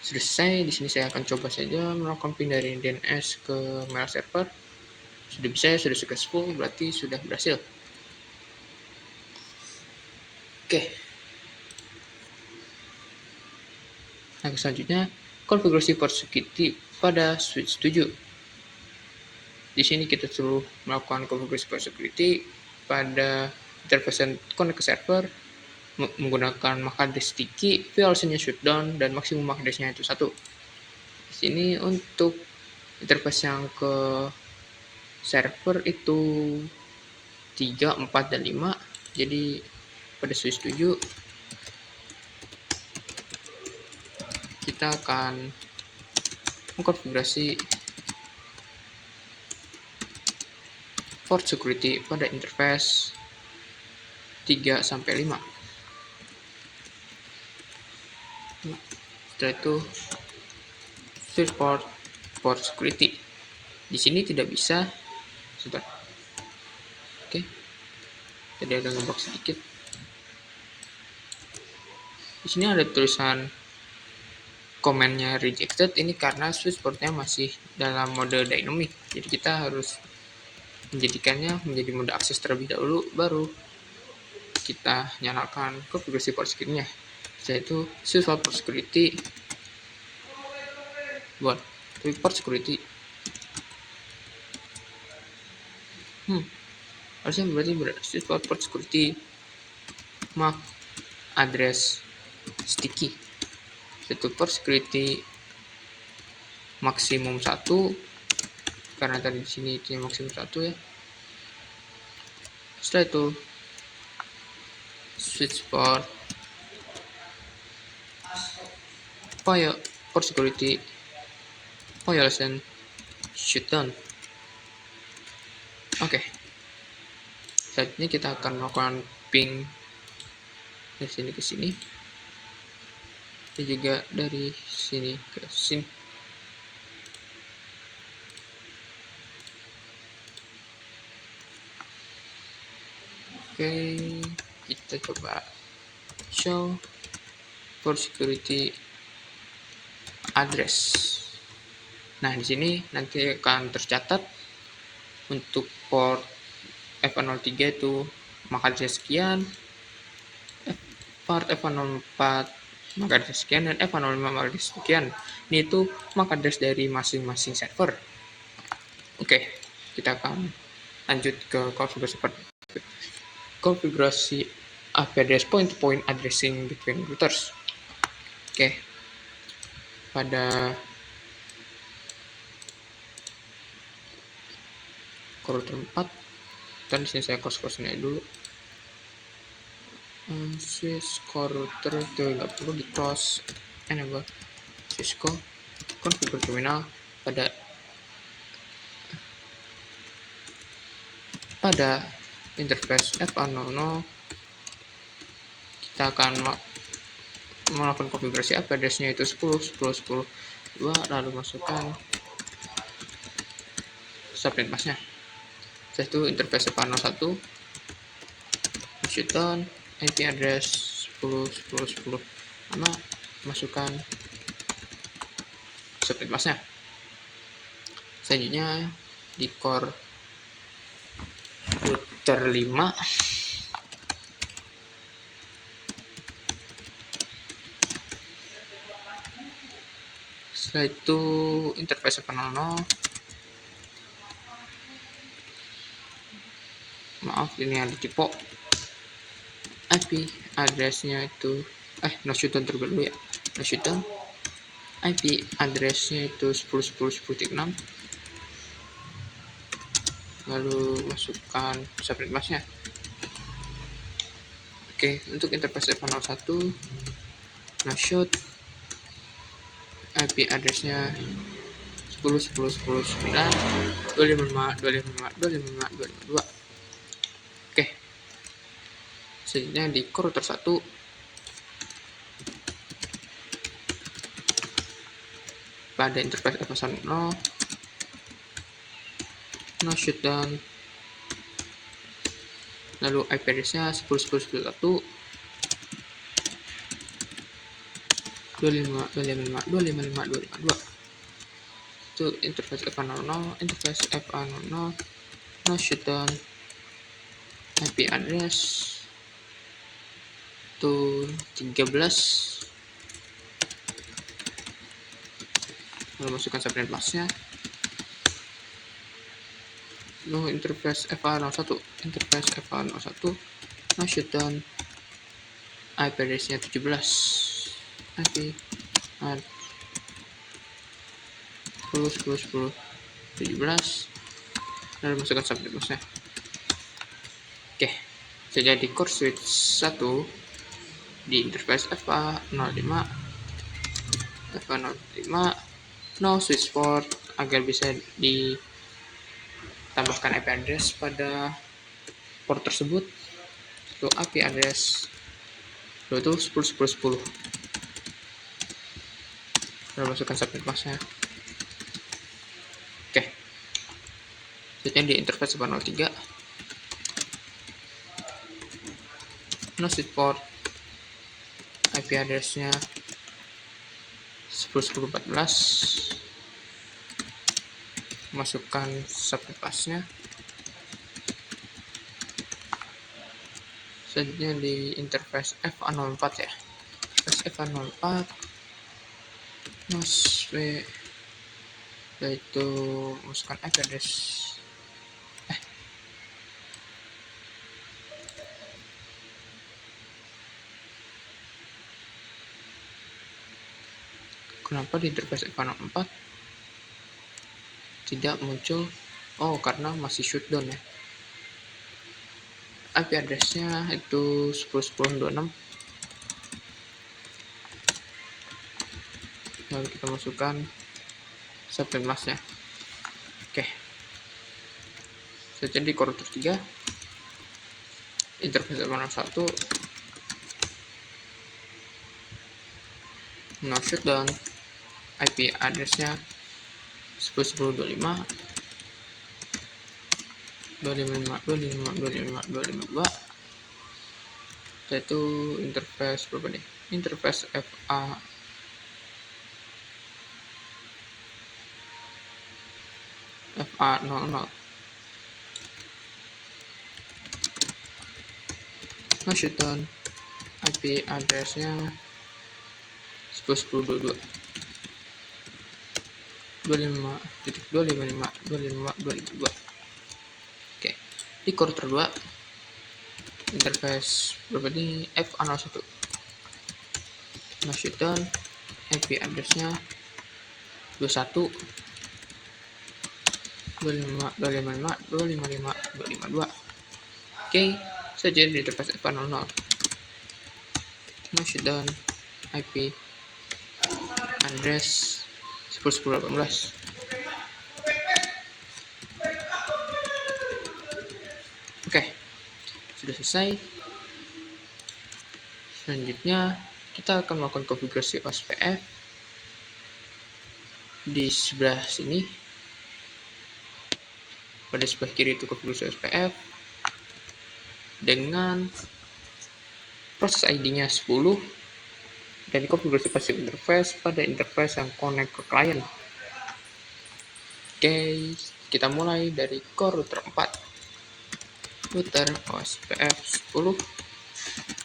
Speaker 1: selesai. Di sini saya akan coba saja melakukan pin dari DNS ke mail server. Sudah bisa, sudah successful, berarti sudah berhasil. Oke, Nah, selanjutnya konfigurasi port security pada switch 7. Di sini kita suruh melakukan konfigurasi port security pada interface connect ke server menggunakan MAC address sticky, VLC-nya shutdown, dan maksimum MAC address-nya itu 1. Di sini untuk interface yang ke server itu 3, 4, dan 5. Jadi pada switch 7 kita akan mengkonfigurasi port security pada interface 3 sampai 5. Setelah itu switch port security. Di sini tidak bisa. Sebentar. Oke. Tadi ada ngebox sedikit. Di sini ada tulisan komennya rejected, ini karena switch portnya masih dalam mode dynamic. Jadi kita harus menjadikannya menjadi mode akses terlebih dahulu, baru kita nyalakan konfigurasi port security-nya. Yaitu switch port security buat port security. Harusnya berarti switch port security MAC address sticky. Itu port security maksimum 1, karena tadi di sini itu maksimum 1 ya. Setelah itu switch port security violation shutdown. Oke. Saat ini kita akan melakukan ping dari sini ke sini, dan juga dari sini ke sini. Oke, kita coba show port security address. Nah, di sini nanti akan tercatat untuk port F03 itu MAC address sekian, port F04 MAC address sekian, dan F05 MAC address sekian. Ini itu MAC address dari masing-masing server. Oke, kita akan lanjut ke konfigurasi IP address point-to-point addressing between routers. Oke, pada router 4, dan disini saya cross-crossnya dulu. Cisco router itu nggak perlu di cross, enable Cisco configure terminal pada interface F00. Kita akan melakukan konfigurasi IP address-nya itu 10.10.10.2, lalu masukkan subnet mask-nya. Setelah itu interface F01 shutdown, IP address 10.10.10.5, masukkan subnet mask-nya. Selanjutnya di core router 5 setelah itu interface F00, maaf ini ada typo, IP address-nya itu no shutdown terlebih dulu ya, no shutdown, IP address-nya itu 10.10.10.6, lalu masukkan subnet mask-nya. Oke, untuk interface F01 no shoot, IP address-nya 10.10.10.9, 255.255.255.252. Oke, selanjutnya di core router 1 pada interface F10 no shutdown, lalu IP address-nya 10.10.10.1, 255.255.252. Itu interface F00, interface F00 no shutdown, IP address itu 13 lalu masukkan subnet masknya. Lalu interface FA01, interface FA01, no shutdown, IP address-nya 17, IP 10, 17, lalu masukkan subnet masknya. Oke, jadi core switch 1 di interface FA05, no switch port agar bisa ditambahkan IP address pada port tersebut. Lalu IP address itu 10, 10, 10. Lalu masukkan subnet masknya. Oke, selanjutnya di interface FA03, no switch port, IP address-nya 10, 10, 14. Masukkan subnet masknya. Selanjutnya di interface FA04 ya, FA04 MOSFET, yaitu masukkan IP address kenapa di interface FA04 tidak muncul? Oh, karena masih shutdown ya. IP address-nya itu 10.10.26. Lalu kita masukkan subnet masknya. Oke, selanjutnya di core 3 interface FA01, no shutdown, IP address-nya 10.10.25, 255.255.252, yaitu interface berapa nih? Interface FA00, no shutdown, IP address-nya 10.10.22, 25.255.252. Oke, di core 2 interface berapa nih? FA01, no shutdown, IP address-nya 21, 255.255.252. Oke, saja di interface FA00, no shutdown, IP address 10.10.18. Oke, sudah selesai. Selanjutnya kita akan melakukan konfigurasi OSPF di sebelah sini. Pada sebelah kiri itu konfigurasi OSPF dengan proses ID-nya 10 dan konfigurasi passive interface pada interface yang connect ke klien. Oke, kita mulai dari core router 4, router OSPF 10.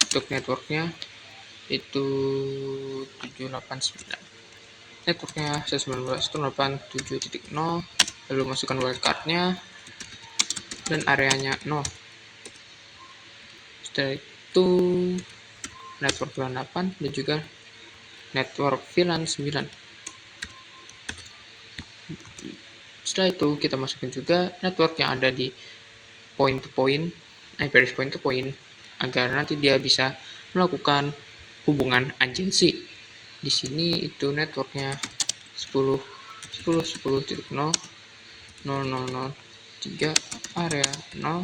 Speaker 1: Untuk networknya itu 789, networknya 192.168.7.0, lalu masukkan wildcard-nya dan areanya 0. Setelah itu network VLAN 8 dan juga network VLAN 9. Setelah itu kita masukkan juga network yang ada di point to point, IP address point to point, agar nanti dia bisa melakukan hubungan agensi. Di sini itu networknya 10, 10, 10.0, 0003, area 0,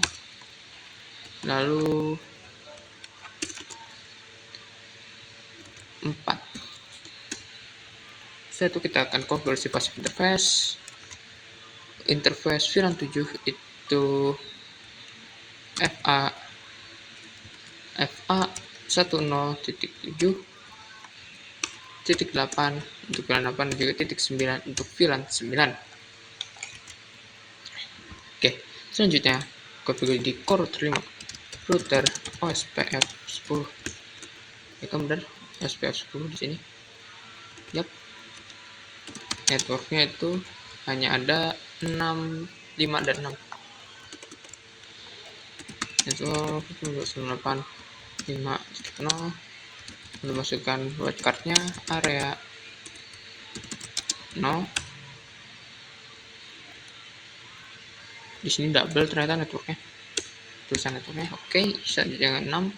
Speaker 1: lalu 4. Setelah itu kita akan konfigurasi passive interface. Interface VLAN 7 itu FA 10.7.8 untuk VLAN 8 dan juga .9 untuk VLAN 9. Oke, selanjutnya konfigurasi di core 5 router OSPF 10. Ya kan benar, OSPF 10 di sini. Yap. networknya itu hanya ada 6, 5 dan 6. Network 298 5.0. Lalu masukkan wildcardnya area 0. Di sini double ternyata networknya, tulisan networknya. Oke, jangan 6.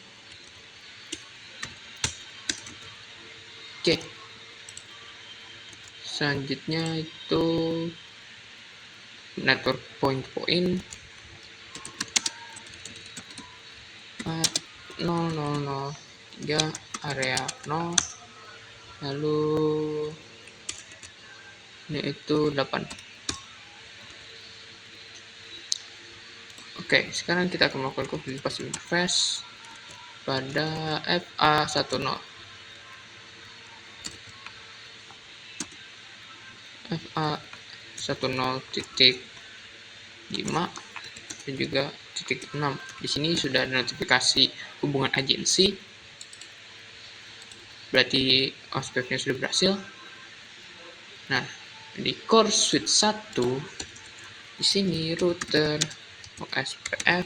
Speaker 1: Oke, selanjutnya itu network point 0,003 area 0, lalu ini itu 8. Oke, sekarang kita akan melakukan configure passive interface pada FA10. FA10.5 dan juga titik 6. Di sini sudah ada notifikasi hubungan agensi, berarti ospeknya sudah berhasil. Nah, di core switch 1 di sini router OSPF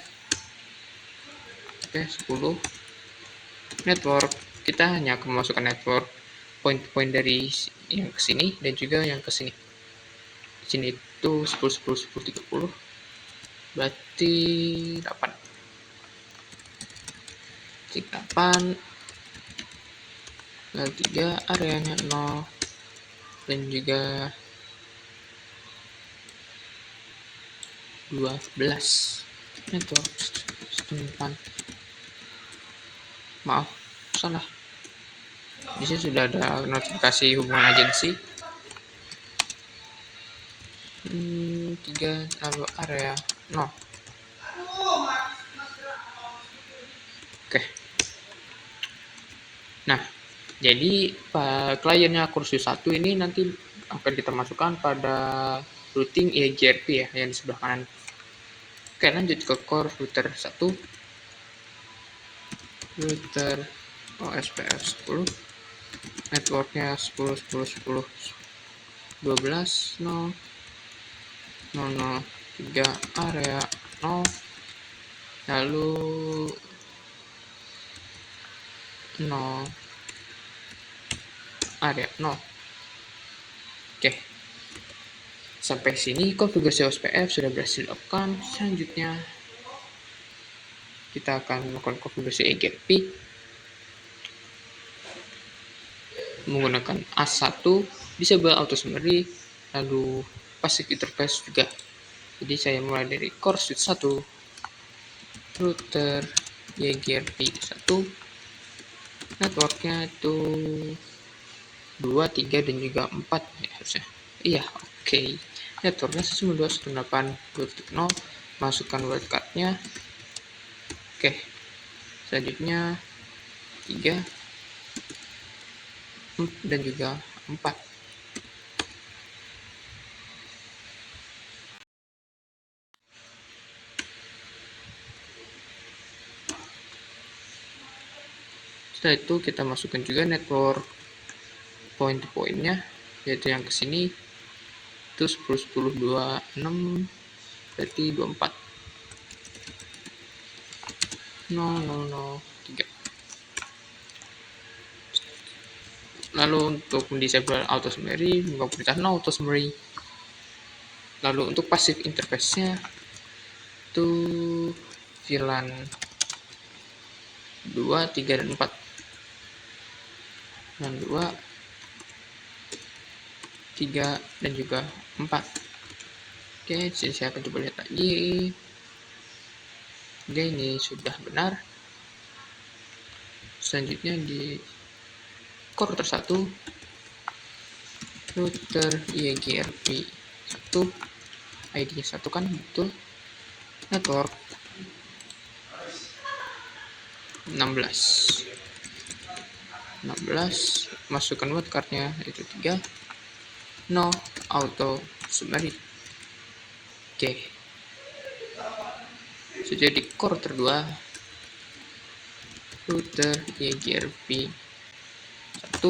Speaker 1: 10 network, kita hanya akan memasukkan network point dari yang ke sini dan juga yang ke sini. Di sini itu 10 10 10 30, berarti 8. 8, lalu 3 areanya 0 dan juga 12 network 9. Maaf, salah. Di sini sudah ada notifikasi hubungan agensi. 3 lalu area 0. Oke. Nah, jadi kliennya kursus 1 ini nanti akan kita masukkan pada routing EIGRP ya, yang di sebelah kanan. Oke, lanjut ke core router 1. Router OSPF 10. Networknya 10 10 10 12 0 0 0 3 area 0, lalu 0 area 0. Oke, sampai sini konfigurasi OSPF sudah berhasil dilakukan. Selanjutnya kita akan melakukan konfigurasi EIGRP menggunakan A1, disable auto summary, lalu passive interface juga. Jadi saya mulai dari core switch 1, router EIGRP 1, networknya itu 2, 3 dan juga 4 ya harusnya. Iya, oke. Networknya 192.168.0, masukkan wildcardnya. Oke, selanjutnya 3 dan juga 4. Setelah itu kita masukkan juga network point-nya, yaitu yang ke sini itu 10 10 26, berarti 24 0 0 0 3. Lalu untuk mendisable auto summary, buka perintah no auto summary. Lalu untuk passive interface-nya itu VLAN 2, 3 dan 4. VLAN 2, 3 dan juga 4. Oke, jadi saya akan coba lihat lagi. Oke, ini sudah benar. Selanjutnya di core router 1, router EIGRP 1, ID-nya 1 kan, betul. Network 16, masukkan wildcardnya itu 3, no auto summary. Oke, sudah di core router 2, router EIGRP 1,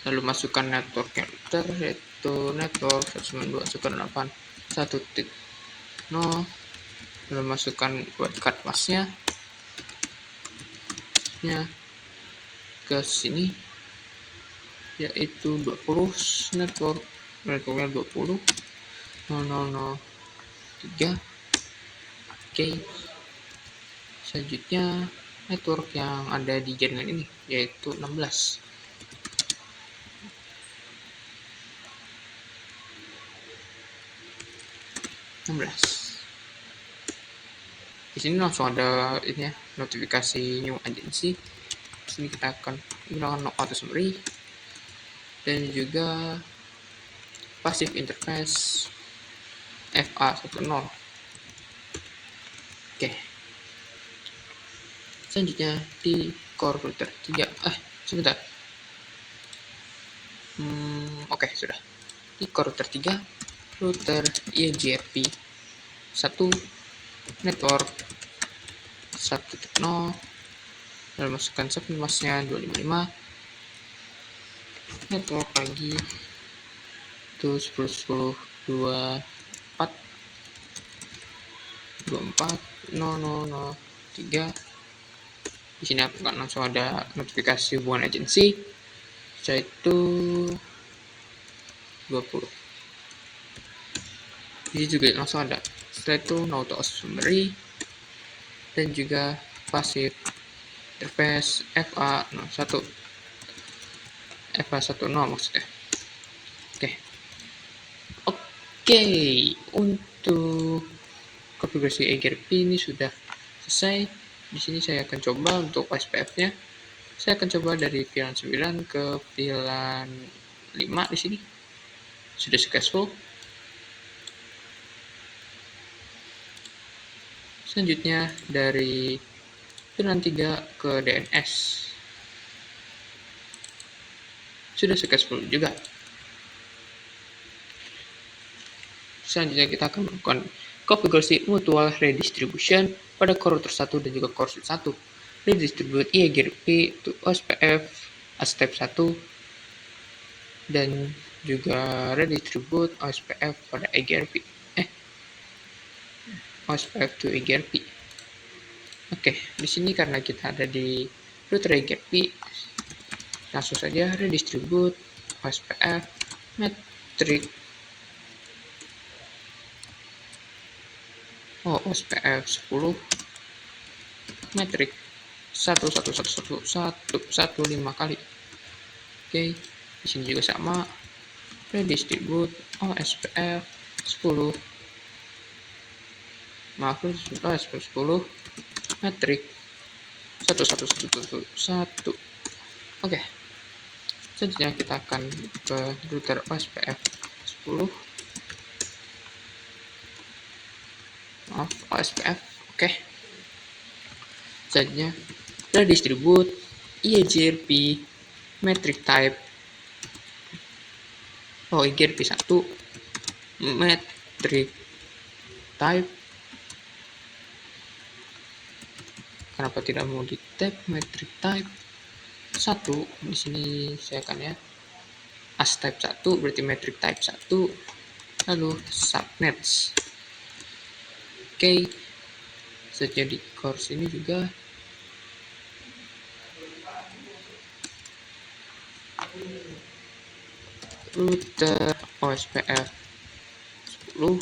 Speaker 1: lalu masukkan networknya router, yaitu network 192.168.1.0, lalu masukkan wildcard masknya ke sini, yaitu 20 networknya 20 003. Oke, selanjutnya network yang ada di jaringan ini yaitu 16. Di sini langsung ada ini ya, notifikasi new agency. Di sini kita akan gunakan lockout summary dan juga passive interface FA10. Oke. Selanjutnya di core router 3. Sebentar. Oke, sudah. Di core router 3, router IGRP 1 network 1.0, lalu masukkan subnet masknya 255, network lagi itu 10 24 003. Di sini akan langsung ada notifikasi hubungan agensi, yaitu 20. Ini juga langsung ada. Setelah itu auto summary dan juga passive interface FA10 maksudnya. Oke, untuk konfigurasi IGRP ini sudah selesai. Di sini saya akan coba untuk SPF-nya. Saya akan coba dari VLAN 9 ke VLAN 5 di sini. Sudah successful. Selanjutnya dari VLAN 3 ke DNS. Sudah successful juga. Selanjutnya kita akan melakukan konfigurasi mutual redistribution pada core router 1 dan juga core switch 1. Redistribute IGRP to OSPF step 1 dan juga redistribute OSPF pada IGRP. OSPF to IGRP. Oke, di sini karena kita ada di router IGRP, langsung saja redistribute OSPF metric OSPF 10 metrik 1111115 kali. Oke, di sini juga sama, redistribute OSPF 10 metrik 11111. Oke, selanjutnya kita akan ke router OSPF 10 OSPF. Oke, selanjutnya redistribute IGRP metric type IGRP 1 metric type. Kenapa tidak mau di tab metric type 1? Di sini saya akan ya as type 1 berarti metric type 1, lalu subnets. Oke, selanjutnya di course ini juga router OSPF 10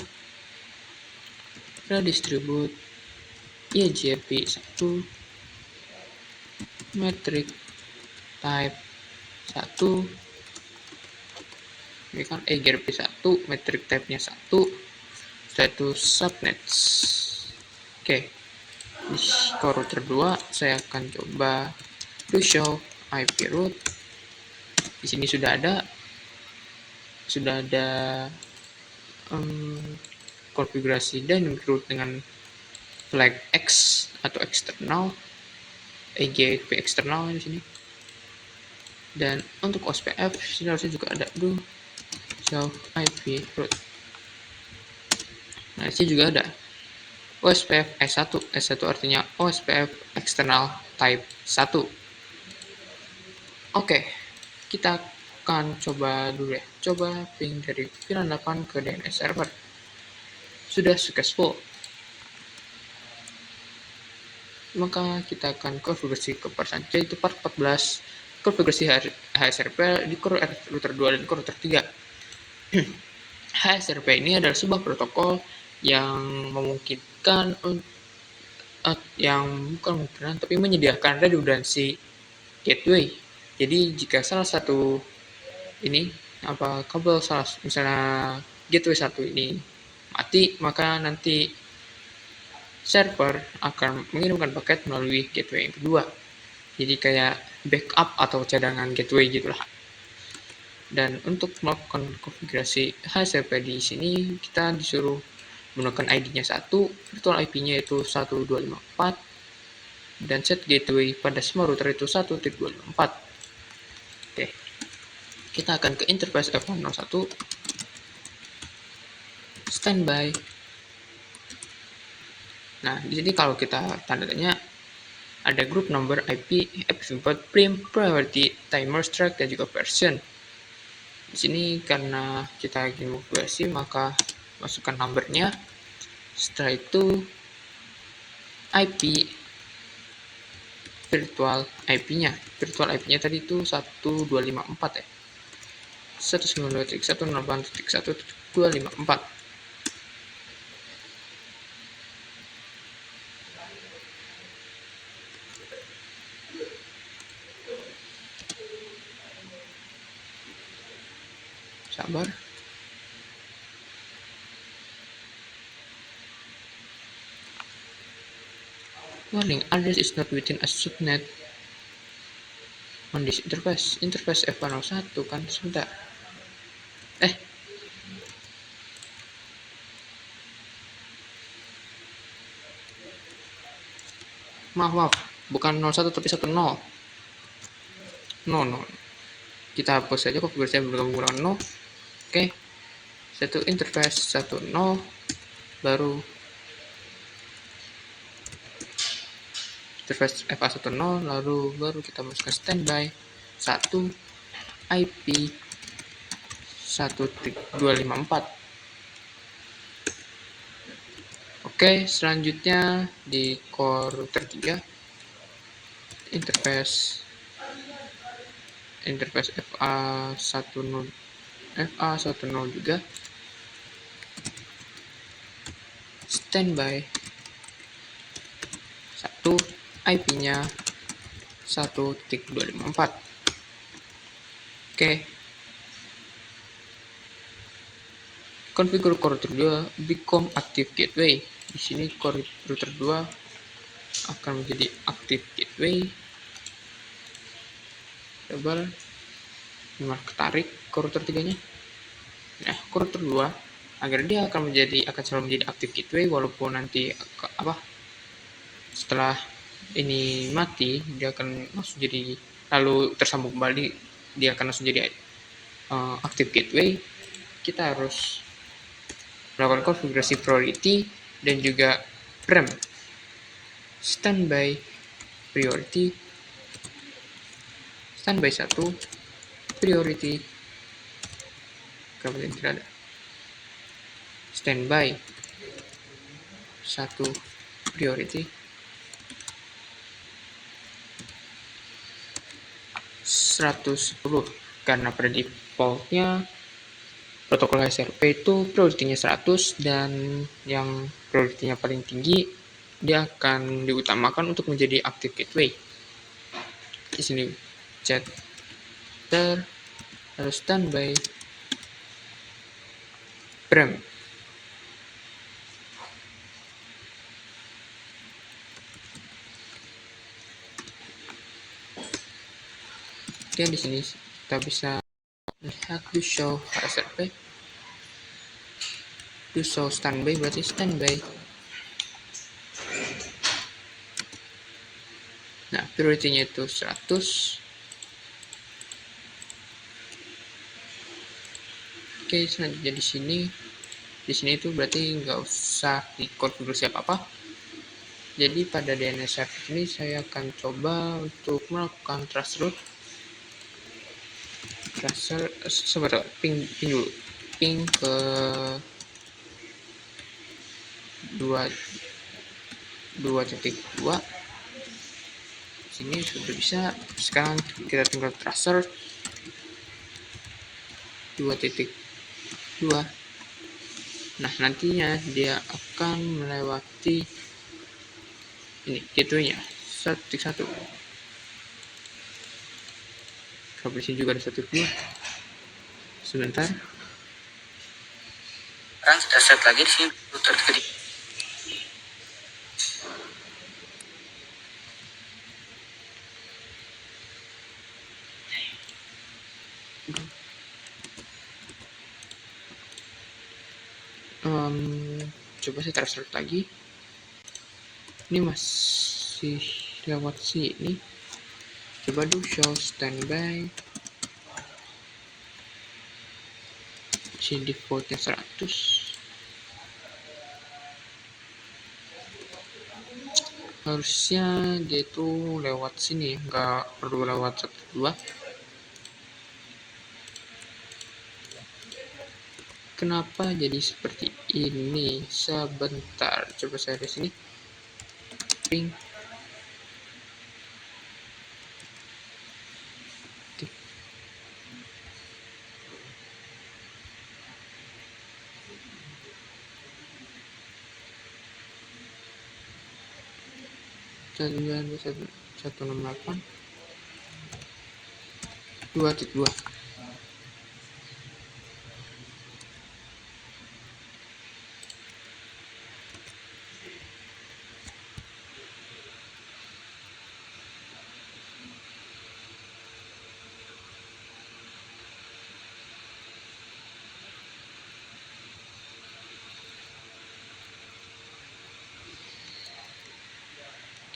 Speaker 1: redistribute IGRP 1 metric type 1. Ini kan IGRP 1 metric type-nya 1, yaitu subnets. Oke, di core router 2 saya akan coba to show IP route. Di sini sudah ada konfigurasi dynamic route dengan flag X atau eksternal, IGRP eksternal di sini. Dan untuk OSPF sini harusnya juga ada do show IP route. Nah, sini juga ada OSPF S1. S1 artinya OSPF external type 1. Oke, kita akan coba dulu ya, coba ping dari VLAN 8 ke DNS server. Sudah successful. Maka kita akan konfigurasi ke part selanjutnya, yaitu part 14, konfigurasi HSRP di core router 2 dan core router 3. HSRP ini adalah sebuah protokol yang memungkinkan yang bukan memungkinkan tapi menyediakan redundansi gateway. Jadi jika salah satu ini kabel misalnya gateway satu ini mati, maka nanti server akan mengirimkan paket melalui gateway yang kedua. Jadi kayak backup atau cadangan gateway gitulah. Dan untuk melakukan konfigurasi HSRP di sini kita disuruh menggunakan ID-nya 1, virtual IP-nya itu 1254, dan set gateway pada semua router itu 1.254. Oke. Kita akan ke interface F101, standby. Nah, di sini kalau kita tanda tanya ada group number, IP, import, prim, priority, timer, strike, dan juga version. Di sini karena kita ingin konfigurasi, maka masukkan numbernya. Setelah itu IP, virtual IP-nya. Virtual IP-nya tadi itu 1254 ya. 192.168.1.254. Sabar. Warning, address is not within a subnet on this interface. Interface F101 kan, sebentar. Maaf, bukan 01 tapi 10. No. Kita hapus saja konfigurasi bergabung dengan 0. Oke. Satu interface 10, baru interface FA10, lalu baru kita masukkan standby 1 IP 1.254. Oke, selanjutnya di core router 3 interface FA10 juga standby 1 IP-nya 1.254. Oke. Konfigur core router 2 become active gateway. Di sini core router 2 akan menjadi active gateway. Coba ketarik core router 3-nya. Nah, core router 2 agar dia akan selalu menjadi active gateway walaupun nanti setelah ini mati, dia akan langsung jadi lalu tersambung kembali, dia akan langsung jadi active gateway. Kita harus melakukan konfigurasi priority dan juga prem. Standby priority, standby 1 priority, kemudian tidak ada standby 1 priority, 110, karena pada defaultnya protokol HSRP itu prioritinya 100 dan yang prioritinya paling tinggi dia akan diutamakan untuk menjadi active gateway. Di sini chat harus standby prem. Oke, di sini kita bisa lihat do show HSRP, do show standby berarti standby. Nah, priority-nya itu 100. Oke, selanjutnya di sini itu berarti nggak usah dikonfigurasi apa-apa. Jadi pada DNS server ini saya akan coba untuk melakukan traceroute. transfer sebentar, ping dulu, ping ke 2.2 sini sudah bisa. Sekarang kita tinggal transfer 2.2. Nah, nantinya dia akan melewati ini gateway-nya 1.1. Kabel sini juga ada 1.2. Sebentar.
Speaker 2: Sekarang sudah set lagi di sini router kedua.
Speaker 1: Coba saya transfer lagi. Ini masih lewat sini. Coba do show standby. Si defaultnya 100. Harusnya dia itu lewat sini, nggak perlu lewat 1.2. Kenapa jadi seperti ini? Sebentar, coba saya di sini. Ping. Satu enam delapan 2.2.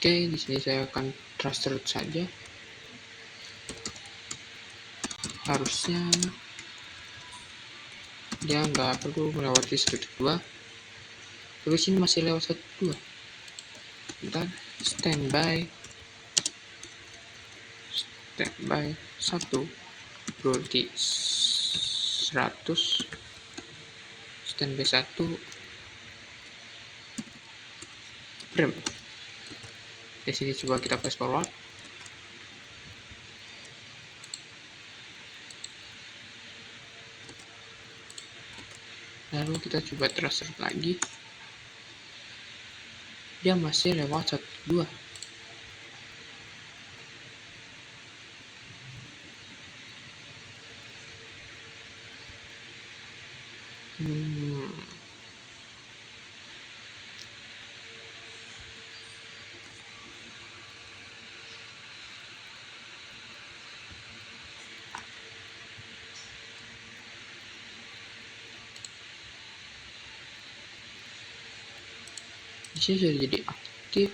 Speaker 1: Oke, di sini saya akan transfer saja. Harusnya dia nggak perlu melewati 1.2. Tapi sini masih lewat 1.2. Bentar, standby 1 berarti 100. Standby 1 frame. Di sini coba kita fast forward. Lalu kita coba transfer lagi. Dia masih lewat 1.2. Di sini sudah jadi aktif.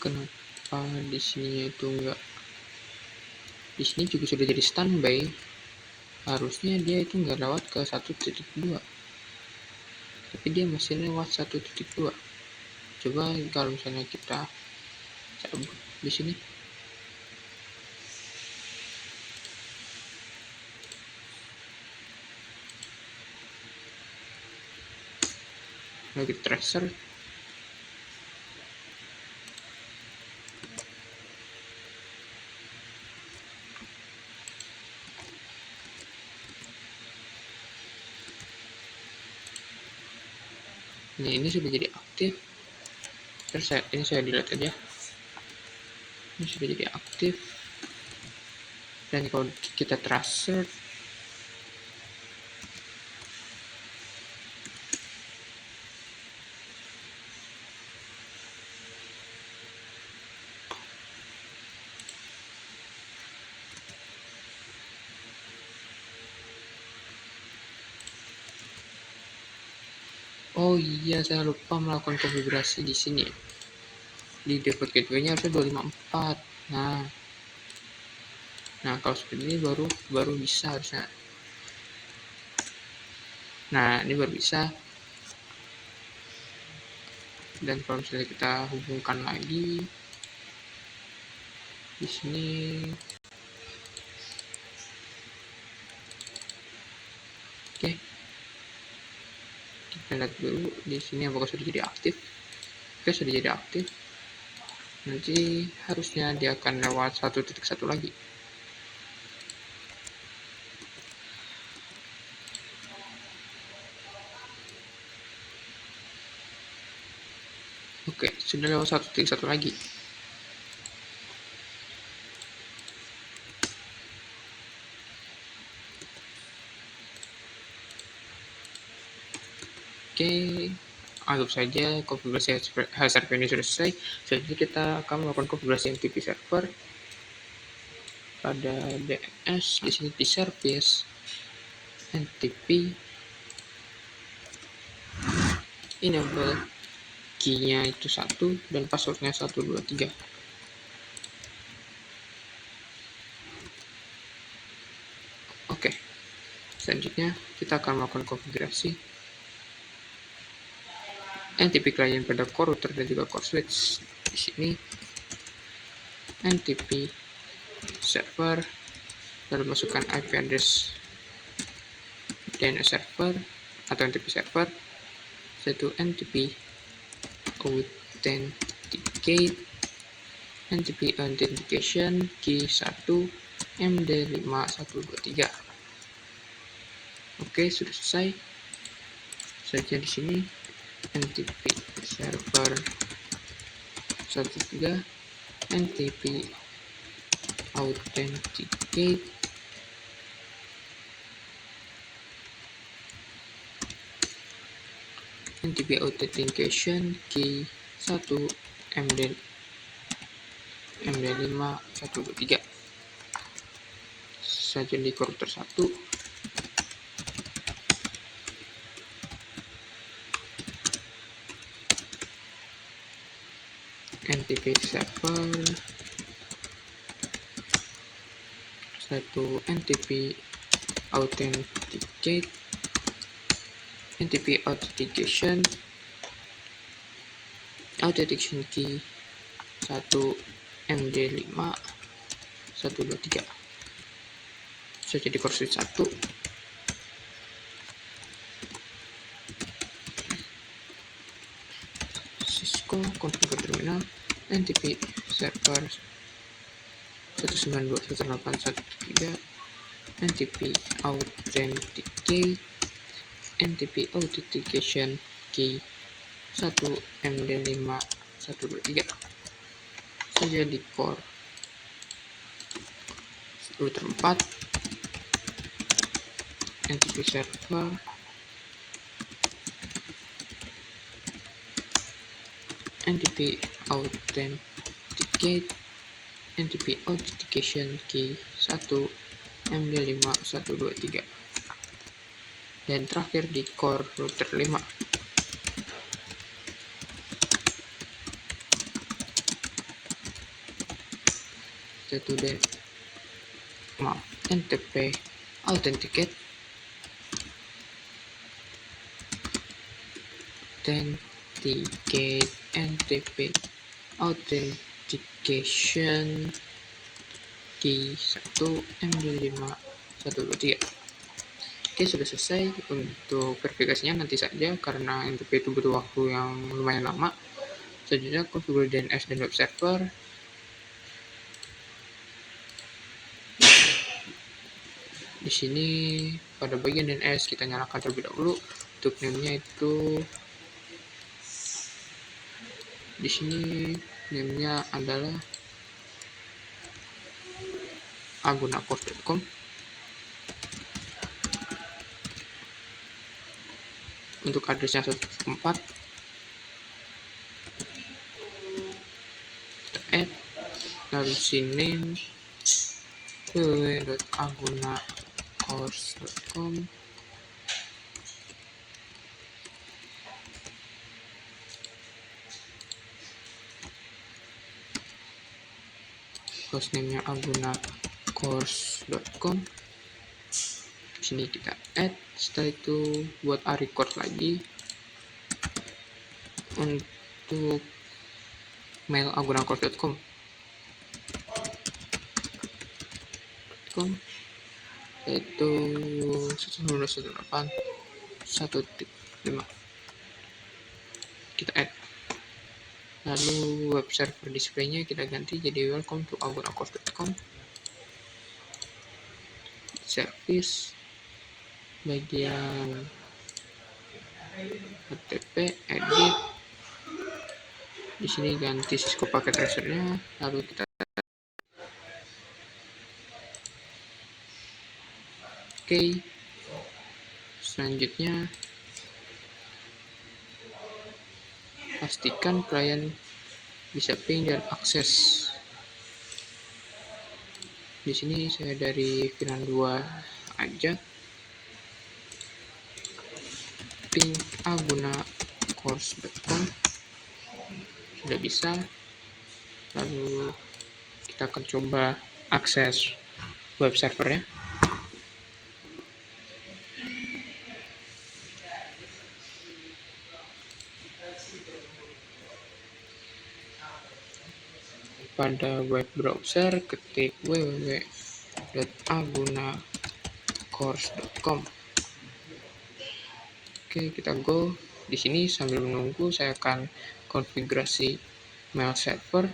Speaker 1: Kenapa di sini itu enggak? Di sini juga sudah jadi standby. Harusnya dia itu enggak lewat ke 1.2. Tapi dia masih lewat 1.2. Coba kalau misalnya kita cabut di sini. Lalu kita transfer. Nah, ini sudah jadi aktif. Terus ini saya delete aja. Ini sudah jadi aktif. Dan kalau kita transfer, oh iya, saya lupa melakukan konfigurasi di sini. Di default gateway-nya harusnya 254. Nah, kalau seperti ini baru bisa harusnya. Nah, ini baru bisa. Dan kalau misalnya kita hubungkan lagi di sini, Oke, kita lihat dulu di sini apakah sudah jadi aktif. Oke, sudah jadi aktif. Nanti harusnya dia akan lewat 1.1 lagi. Oke, sudah lewat 1.1 lagi. Oke, anggap saja konfigurasi server ini sudah selesai. Selanjutnya kita akan melakukan konfigurasi NTP server pada DNS. Di sini di service NTP enable key-nya itu 1 dan passwordnya 123. Oke, selanjutnya kita akan melakukan konfigurasi NTP client pada core router dan juga core switch. Di sini NTP server, lalu masukkan IP address DNS server atau NTP server, yaitu NTP authenticate, NTP authentication key 1 MD5123. Oke, sudah selesai. Saja di sini NTP server 13 NTP authenticate NTP authentication key 1 MD5123 saja di router 1. NTP server 1 NTP authenticate NTP authentication key 1 MD5123 saja di kursi 1. Cisco configure terminal NTP server 192.168.1.3 NTP authenticate NTP authentication key 1 MD5123 saja di core router 4. NTP server NTP authenticate NTP authentication key 1 MD5123 dan terakhir di core router 5. Yaitu NTP authenticate NTP authentication key 1 MD5123. Oke, sudah selesai. Untuk verifikasinya nanti saja karena NTP itu butuh waktu yang lumayan lama. Selanjutnya konfigurasi DNS dan web server. Di sini pada bagian DNS kita nyalakan terlebih dahulu. Untuk name-nya itu di sini name-nya adalah agunakos.com. Untuk addressnya 1.4 kita add, lalu sini www.agunakos.com hostname-nya agunakos.com. Di sini kita add, setelah itu buat a record lagi untuk mail agunakos.com. yaitu 192.168.1.5. Kita add. Lalu web server display-nya kita ganti jadi welcome to agunakos.com. Service bagian HTTP edit. Di sini ganti Cisco packet tracer-nya, lalu kita oke. Selanjutnya pastikan klien bisa ping dan akses. Di sini saya dari VLAN 2 aja. Ping agunakos.com sudah bisa. Lalu kita akan coba akses web servernya. Pada web browser ketik www.agunakos.com. Oke, kita go. Di sini sambil menunggu saya akan konfigurasi mail server.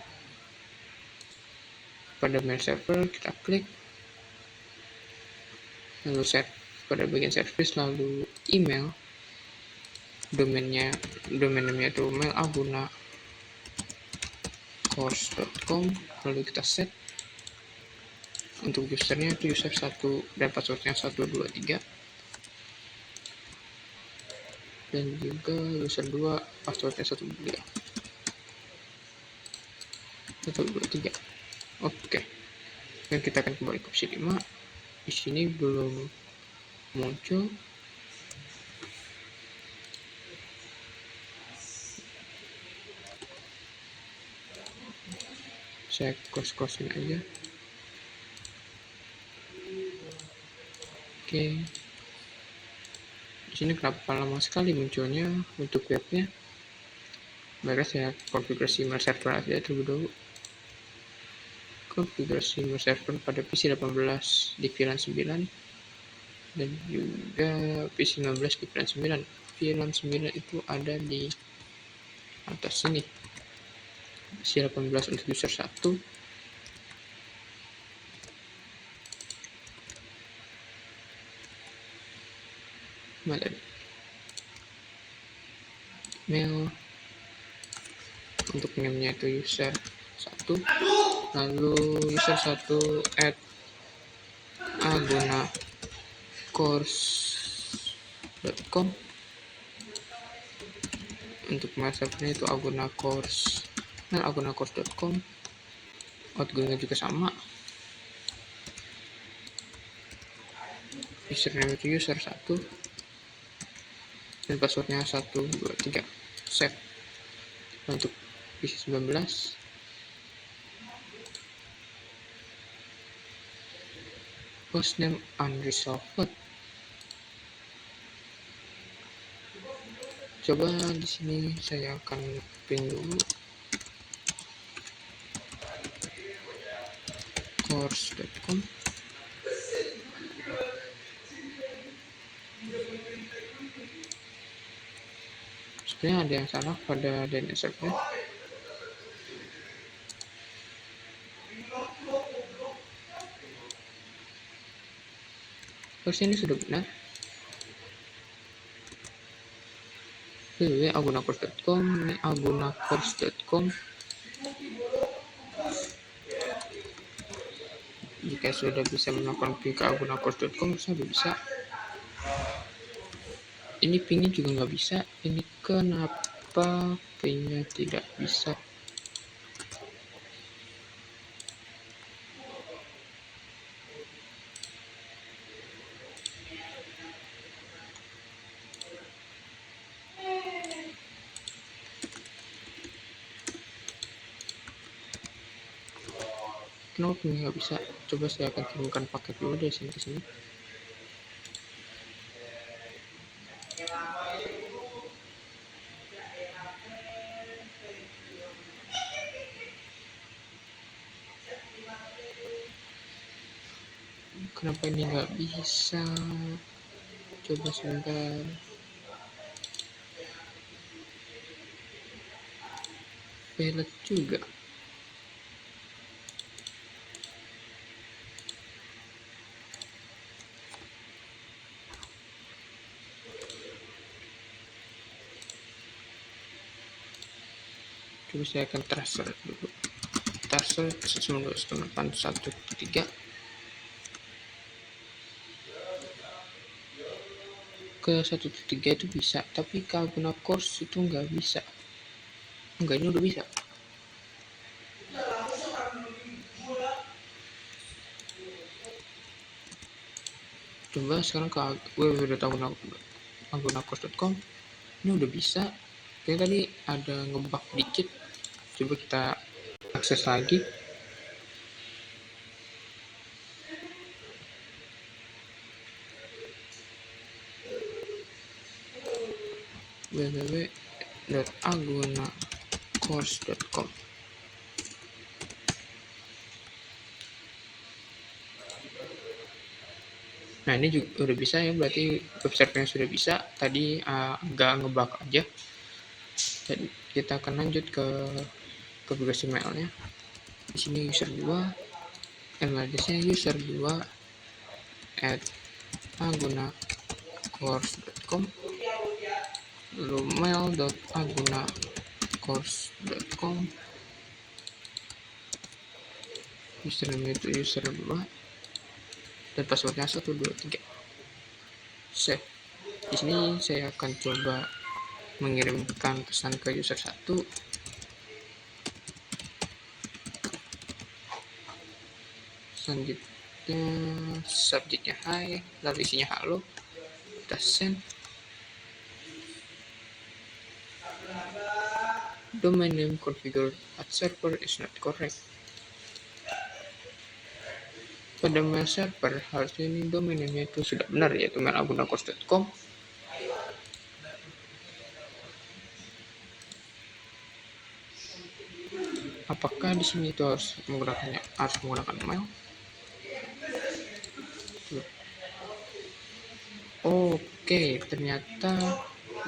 Speaker 1: Pada mail server kita klik, lalu set pada bagian service, lalu email. Domain namanya itu mailagunakos.com. Lalu kita set untuk usernya itu user 1 dan passwordnya 123, dan juga user 2 passwordnya 123. Oke, dan kita akan kembali ke opsi 5. Di sini belum muncul. Saya close-closein aja. Oke. Di sini kenapa lama sekali munculnya untuk webnya? Maka saya konfigurasi mail server aja terlebih dahulu. Konfigurasi mail server pada PC 18 di VLAN 9 dan juga PC 19 di VLAN 9. VLAN 9 itu ada di atas sini. PC 18 untuk user 1. Mail untuk name-nya itu user 1, lalu user 1 add agunakos.com. Untuk mail servernya itu agunakos.com. Outgoingnya juga sama. Username itu user 1 dan passwordnya 123. Save. Untuk PC 19 hostname unresolved. Coba di sini saya akan pin dulu course.com. Sebenarnya ada yang salah pada DNS server. Harusnya ini sudah benar. www.agunakos.com, ini agunakos.com. Jika sudah bisa melakukan ping ke agunakos.com, sudah bisa. Ini pingnya juga nggak bisa. Ini kenapa pingnya tidak bisa? Kenapa pingnya nggak bisa? Coba saya akan kirimkan paket dulu dari sini ke sini. Kenapa ini nggak bisa? Coba sebentar. Pelet juga. Coba saya akan transfer dulu. Transfer 19.813 ke 1.3 itu bisa, tapi kalau guna course itu nggak bisa. Enggak, ini udah bisa. Coba sekarang ke www.agunacourse.com. Ini udah bisa. Kayaknya tadi ada ngebug dikit. Coba kita akses lagi. www.agunacourse.com. Nah, ini juga udah bisa ya, berarti website-nya sudah bisa. Tadi agak ngebug aja. Jadi kita akan lanjut ke konfigurasi mailnya. Di sini user 2, email address-nya user2 @agunacourse.com, lalu mail.agunacourse.com, username itu user2 dan passwordnya 123. Save. Di sini saya akan coba mengirimkan pesan ke user 1. Selanjutnya subjeknya hi, lalu isinya halo. Kita send. Domain name configured at server is not correct. Pada mail server harusnya ini domain name itu sudah benar, yaitu mail@agunacourse.com. Apakah di sini itu harus menggunakan mail? Oke, ternyata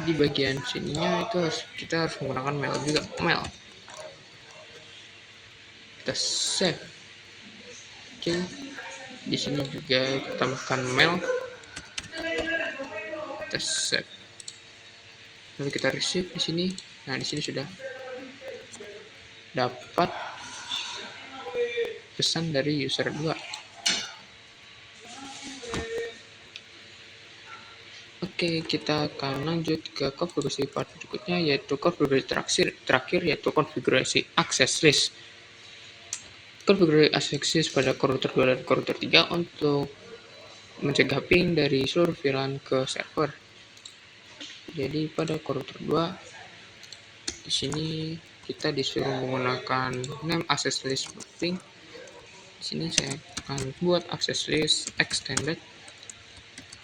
Speaker 1: di bagian sininya itu kita harus menggunakan mail juga. Mail. Kita save. Oke. Di sini juga kita tambahkan mail. Kita save. Lalu kita receive di sini. Nah, di sini sudah dapat pesan dari user 2. Oke, kita akan lanjut ke konfigurasi part berikutnya, yaitu konfigurasi terakhir yaitu konfigurasi access list. Konfigurasi access list pada core router 2 dan core router 3 untuk mencegah ping dari seluruh VLAN ke server. Jadi pada core router 2 di sini kita disuruh menggunakan name access list ping. Di sini saya akan buat access list extended,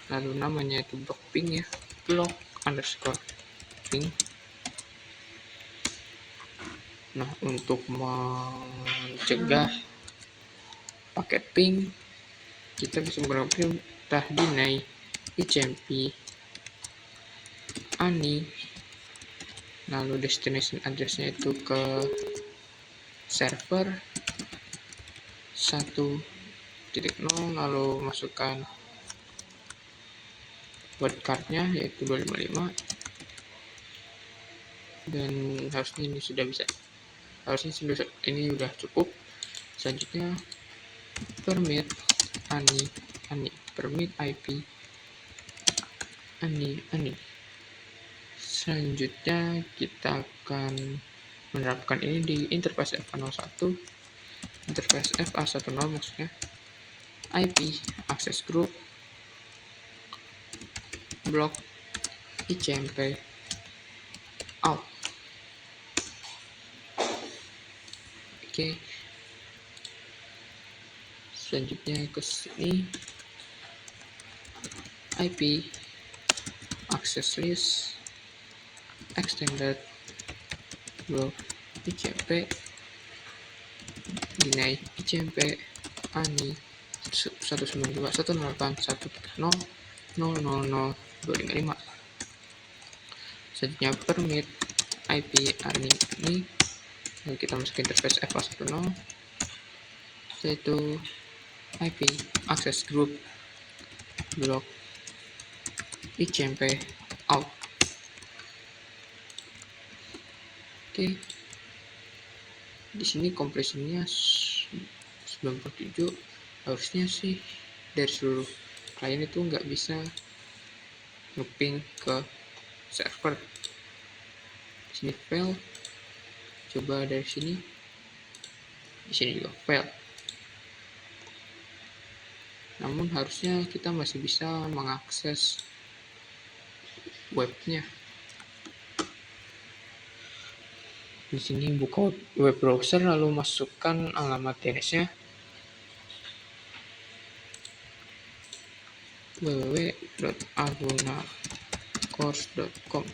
Speaker 1: lalu namanya itu block ping ya, block_ping. Nah, untuk mencegah paket ping, kita bisa menggunakan perintah deny icmp ani, lalu destination address-nya itu ke server 1.0, lalu masukkan wordcard-nya yaitu 255, dan harusnya ini sudah bisa. Harusnya ini sudah cukup. Selanjutnya permit ani permit IP ani. Selanjutnya kita akan menerapkan ini di interface FA01, interface FA10 maksudnya, IP access group block icmp out. Oke. Selanjutnya ke sini IP access list extended block icmp deny icmp ani 192.168.1.0.0.0.255. Selanjutnya permit IP ini, lalu kita masukin interface F110, yaitu IP access group block icmp out. Oke, di sini kompresinya 97. Harusnya sih dari seluruh klien itu nggak bisa ngeping ke server. Di sini fail, coba dari sini, di sini juga fail. Namun harusnya kita masih bisa mengakses webnya. Di sini buka web browser lalu masukkan alamat DNS-nya www.agunacourse.com.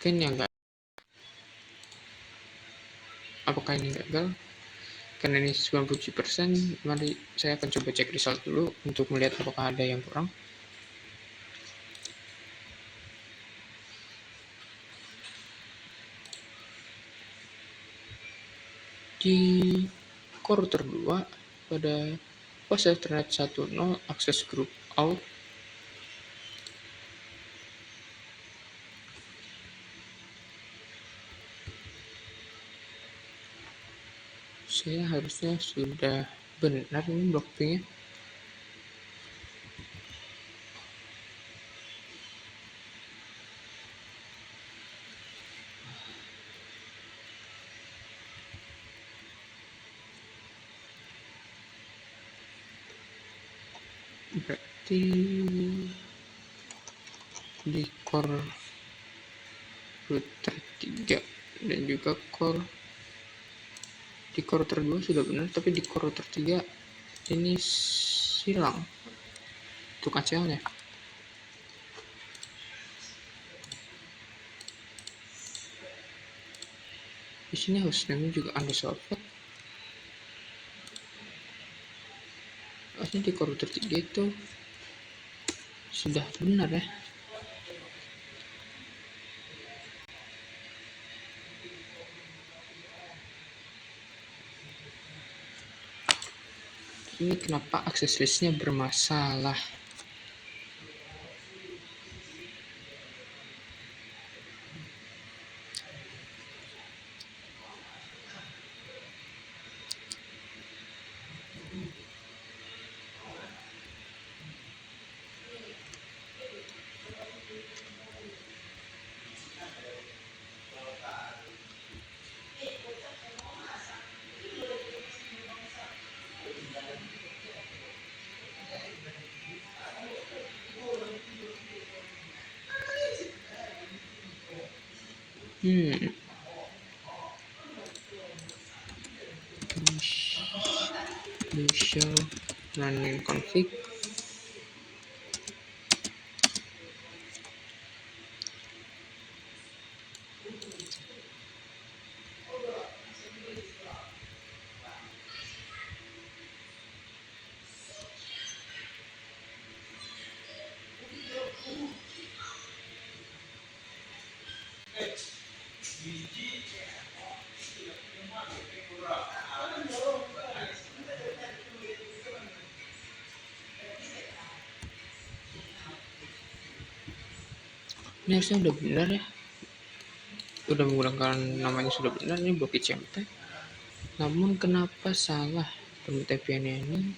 Speaker 1: Mungkin yang enggak, apakah ini gagal? Karena ini 97%, mari saya akan coba cek result dulu untuk melihat apakah ada yang kurang. Di core router 2 pada pos Ethernet 10 access group out, saya harusnya sudah benar ini block pingnya. Berarti di core router 3 dan juga di core router 2 sudah benar, tapi di core router 3 ini silang untuk ACL-nya. Di sini hostname juga unresolved. Harusnya di core router 3 itu sudah benar ya. Ini kenapa akses listnya bermasalah? Show running config. Ini harusnya udah benar ya, udah menggunakan namanya sudah benar, ini blok icmp. Namun kenapa salah permit IP-nya ini?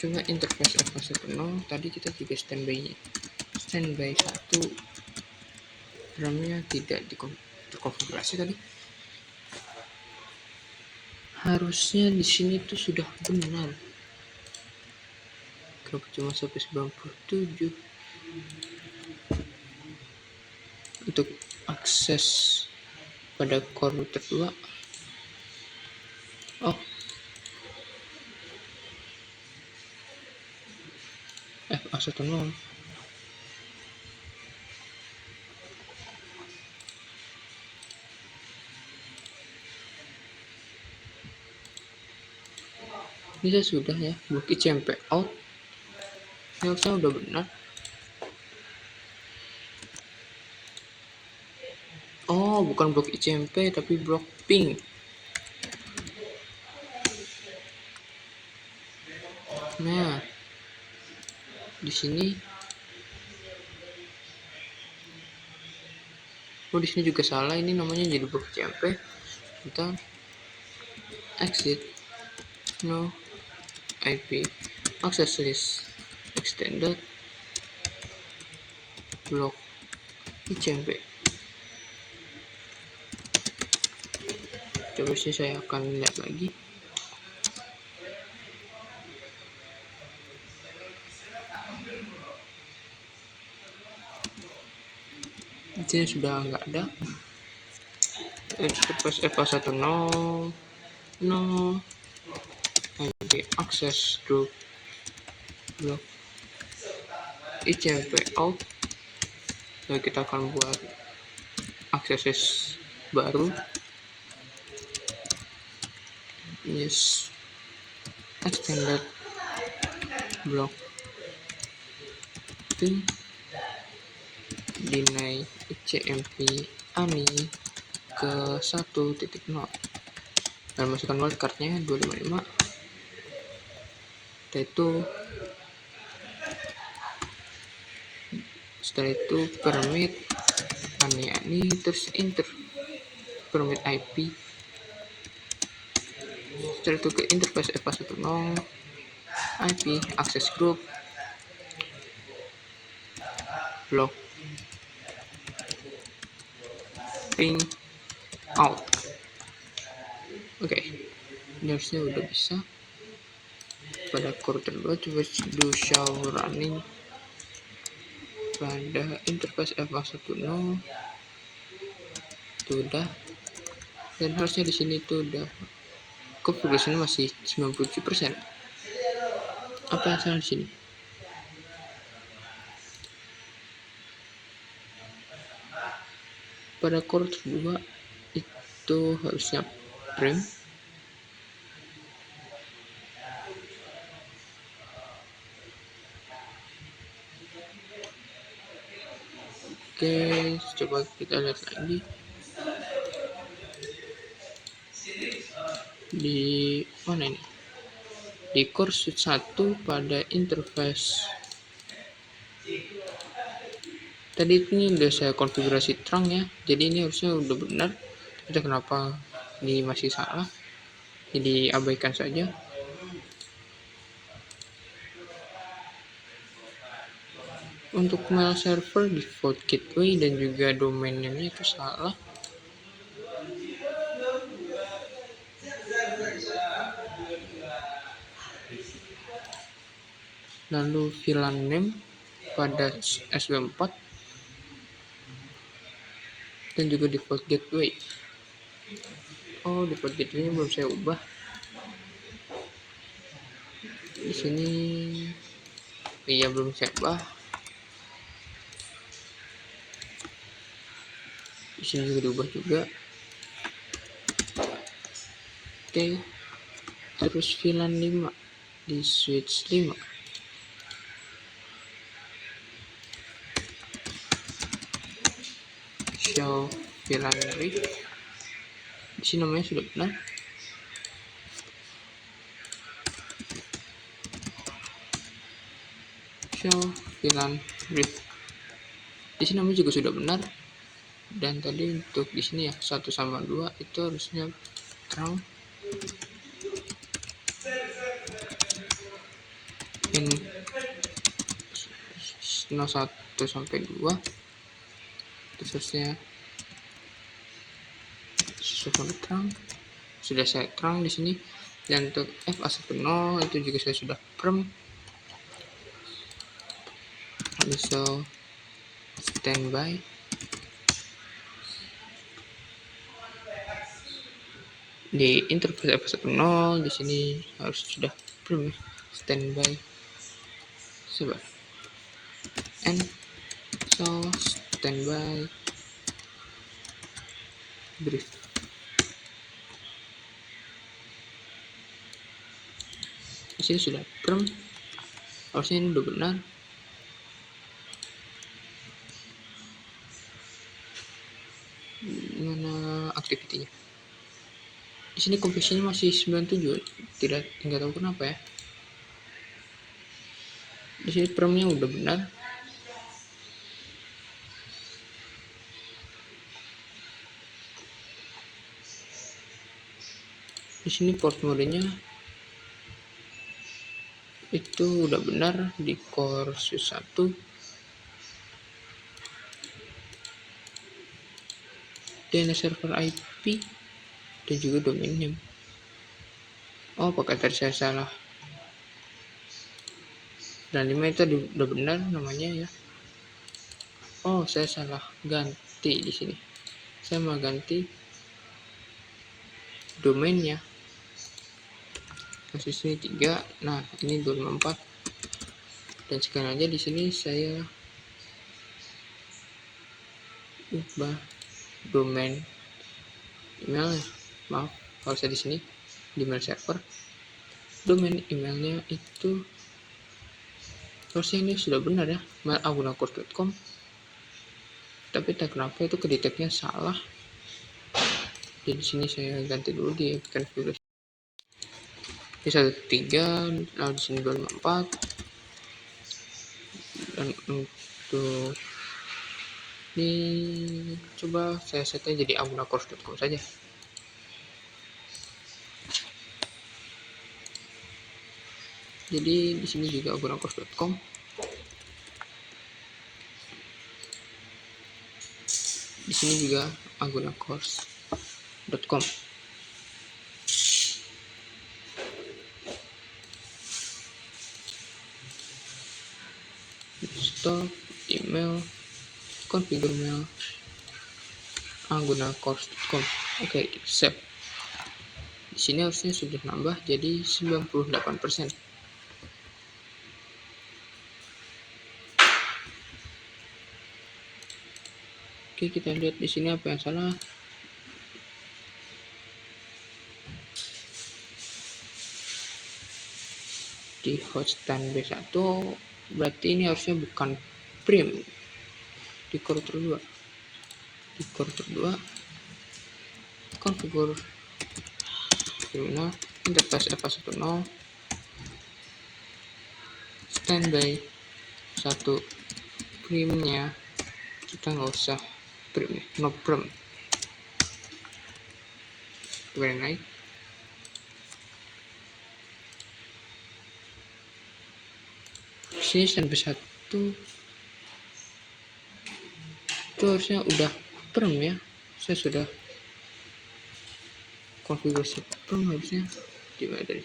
Speaker 1: coba interface F10. Tadi kita juga standby 1, RAM-nya tidak terkonfigurasi tadi. Harusnya di sini tuh sudah benar. Kenapa cuma sampai 97? Untuk akses pada core router 2. Oh, FA10. Ini saya sudah ya, blok ICMP out. Ini harusnya udah benar. Oh, bukan blok ICMP tapi blok ping. Nah, di sini, oh di sini juga salah. Ini namanya jadi blok ICMP. Kita exit no IP access list extended blok ICMP. Coba sih saya akan lihat lagi. Di sini sudah nggak ada. Interface FA10 no IP access group blok ICMP out. Lalu kita akan buat akses baru. Yes, extended block ping deny ICMP ANI ke 1.0 dan masukkan wildcardnya 255. Setelah itu permit ANI terus enter permit IP. Setelah itu ke interface FA10 IP access group block ping out. Oke, ini harusnya udah bisa. Pada core terbaru coba do show running pada interface FA10 itu udah, dan harusnya di sini tuh udah konfigurasinya masih 97%. Apa yang salah di sini? Pada core 2 itu harusnya prime. Oke, coba kita lihat lagi di mana ini, di core switch 1 pada interface. Tadi ini udah saya konfigurasi terang ya, jadi ini harusnya udah benar. Kita kenapa ini masih salah? Jadi abaikan saja. Untuk mail server default gateway dan juga domain name-nya itu salah. Lalu VLAN name pada SW4 dan juga default gateway. Oh, default gateway-nya belum saya ubah. Di sini iya belum saya ubah. Di sini juga diubah juga. Oke. Terus VLAN 5 di switch 5. Show VLAN read. Di sini namanya sudah benar. Show VLAN read. Di sini namanya juga sudah benar. Dan tadi untuk di sini ya 1 sama 2 itu harusnya terang. in 01 sampai 2 terusnya terang sudah saya terang di sini, dan untuk F=0 itu juga saya sudah perm. So standby di interface F=0 di sini harus sudah perm standby coba and so standby brief. Di sini sudah perm, harusnya ini udah benar. Mana activity-nya? Di sini confession masih 97, nggak tahu kenapa ya. Di sini permnya udah benar. Di sini port modenya itu udah benar di core 1. DNS server IP dan juga domain name. Oh, pakai tadi saya salah. Dan 5 itu udah benar namanya ya. Oh, saya salah ganti di sini. Saya mau ganti domainnya. Kasus ini 3. Nah, ini 254. Dan sekarang aja di sini saya ubah domain email. Maaf, kalau saya di sini di mail server, domain emailnya itu harusnya ini sudah benar ya, mail@agunacourse.com. Tapi tak kenapa itu kedeteknya salah. Jadi di sini saya ganti dulu di configurasi. Ini 13, lalu di sini 254. Dan untuk ini coba saya setnya jadi agunacourse.com saja. Jadi di sini juga agunacourse.com. Di sini juga agunacourse.com. Stop email configure mail agunacourse.com. Oke, save. Di sini harusnya sudah nambah jadi 98%. Oke, kita lihat di sini apa yang salah. Di host B1 berarti ini harusnya bukan prim. Di core 2 configure terminal interface F=0 standby 1 primnya kita nggak usah prim, no prim. Very nice. Sini standby 1 itu harusnya udah perm ya. Saya sudah konfigurasi perm harusnya dimana tadi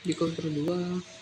Speaker 1: di counter 2.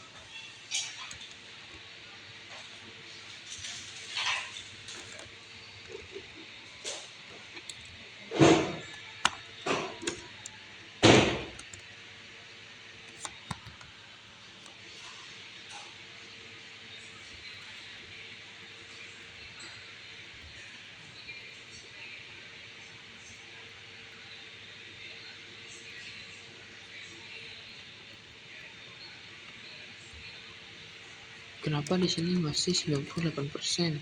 Speaker 1: Kenapa di sini masih 98%?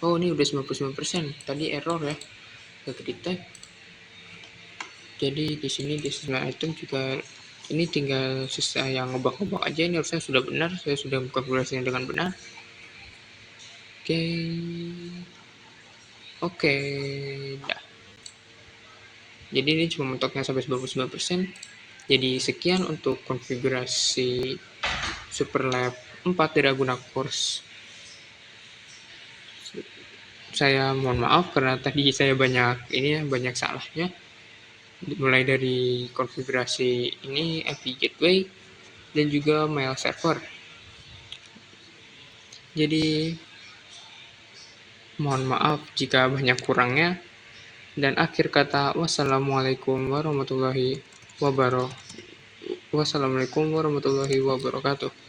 Speaker 1: Oh, ini udah 99%. Tadi error ya. Gak detect. Jadi di sini di sistem item juga ini tinggal sisa yang ngebak-ngebak aja. Ini harusnya sudah benar. Saya sudah mengkonfigurasinya dengan benar. Oke, dah. Jadi ini cuma mentoknya sampai 99%. Jadi sekian untuk konfigurasi Superlab 4 dari Aguna Course. Saya mohon maaf karena tadi saya banyak salahnya. Mulai dari konfigurasi ini API Gateway dan juga mail server. Jadi mohon maaf jika banyak kurangnya. Dan akhir kata, wassalamualaikum warahmatullahi wabarakatuh.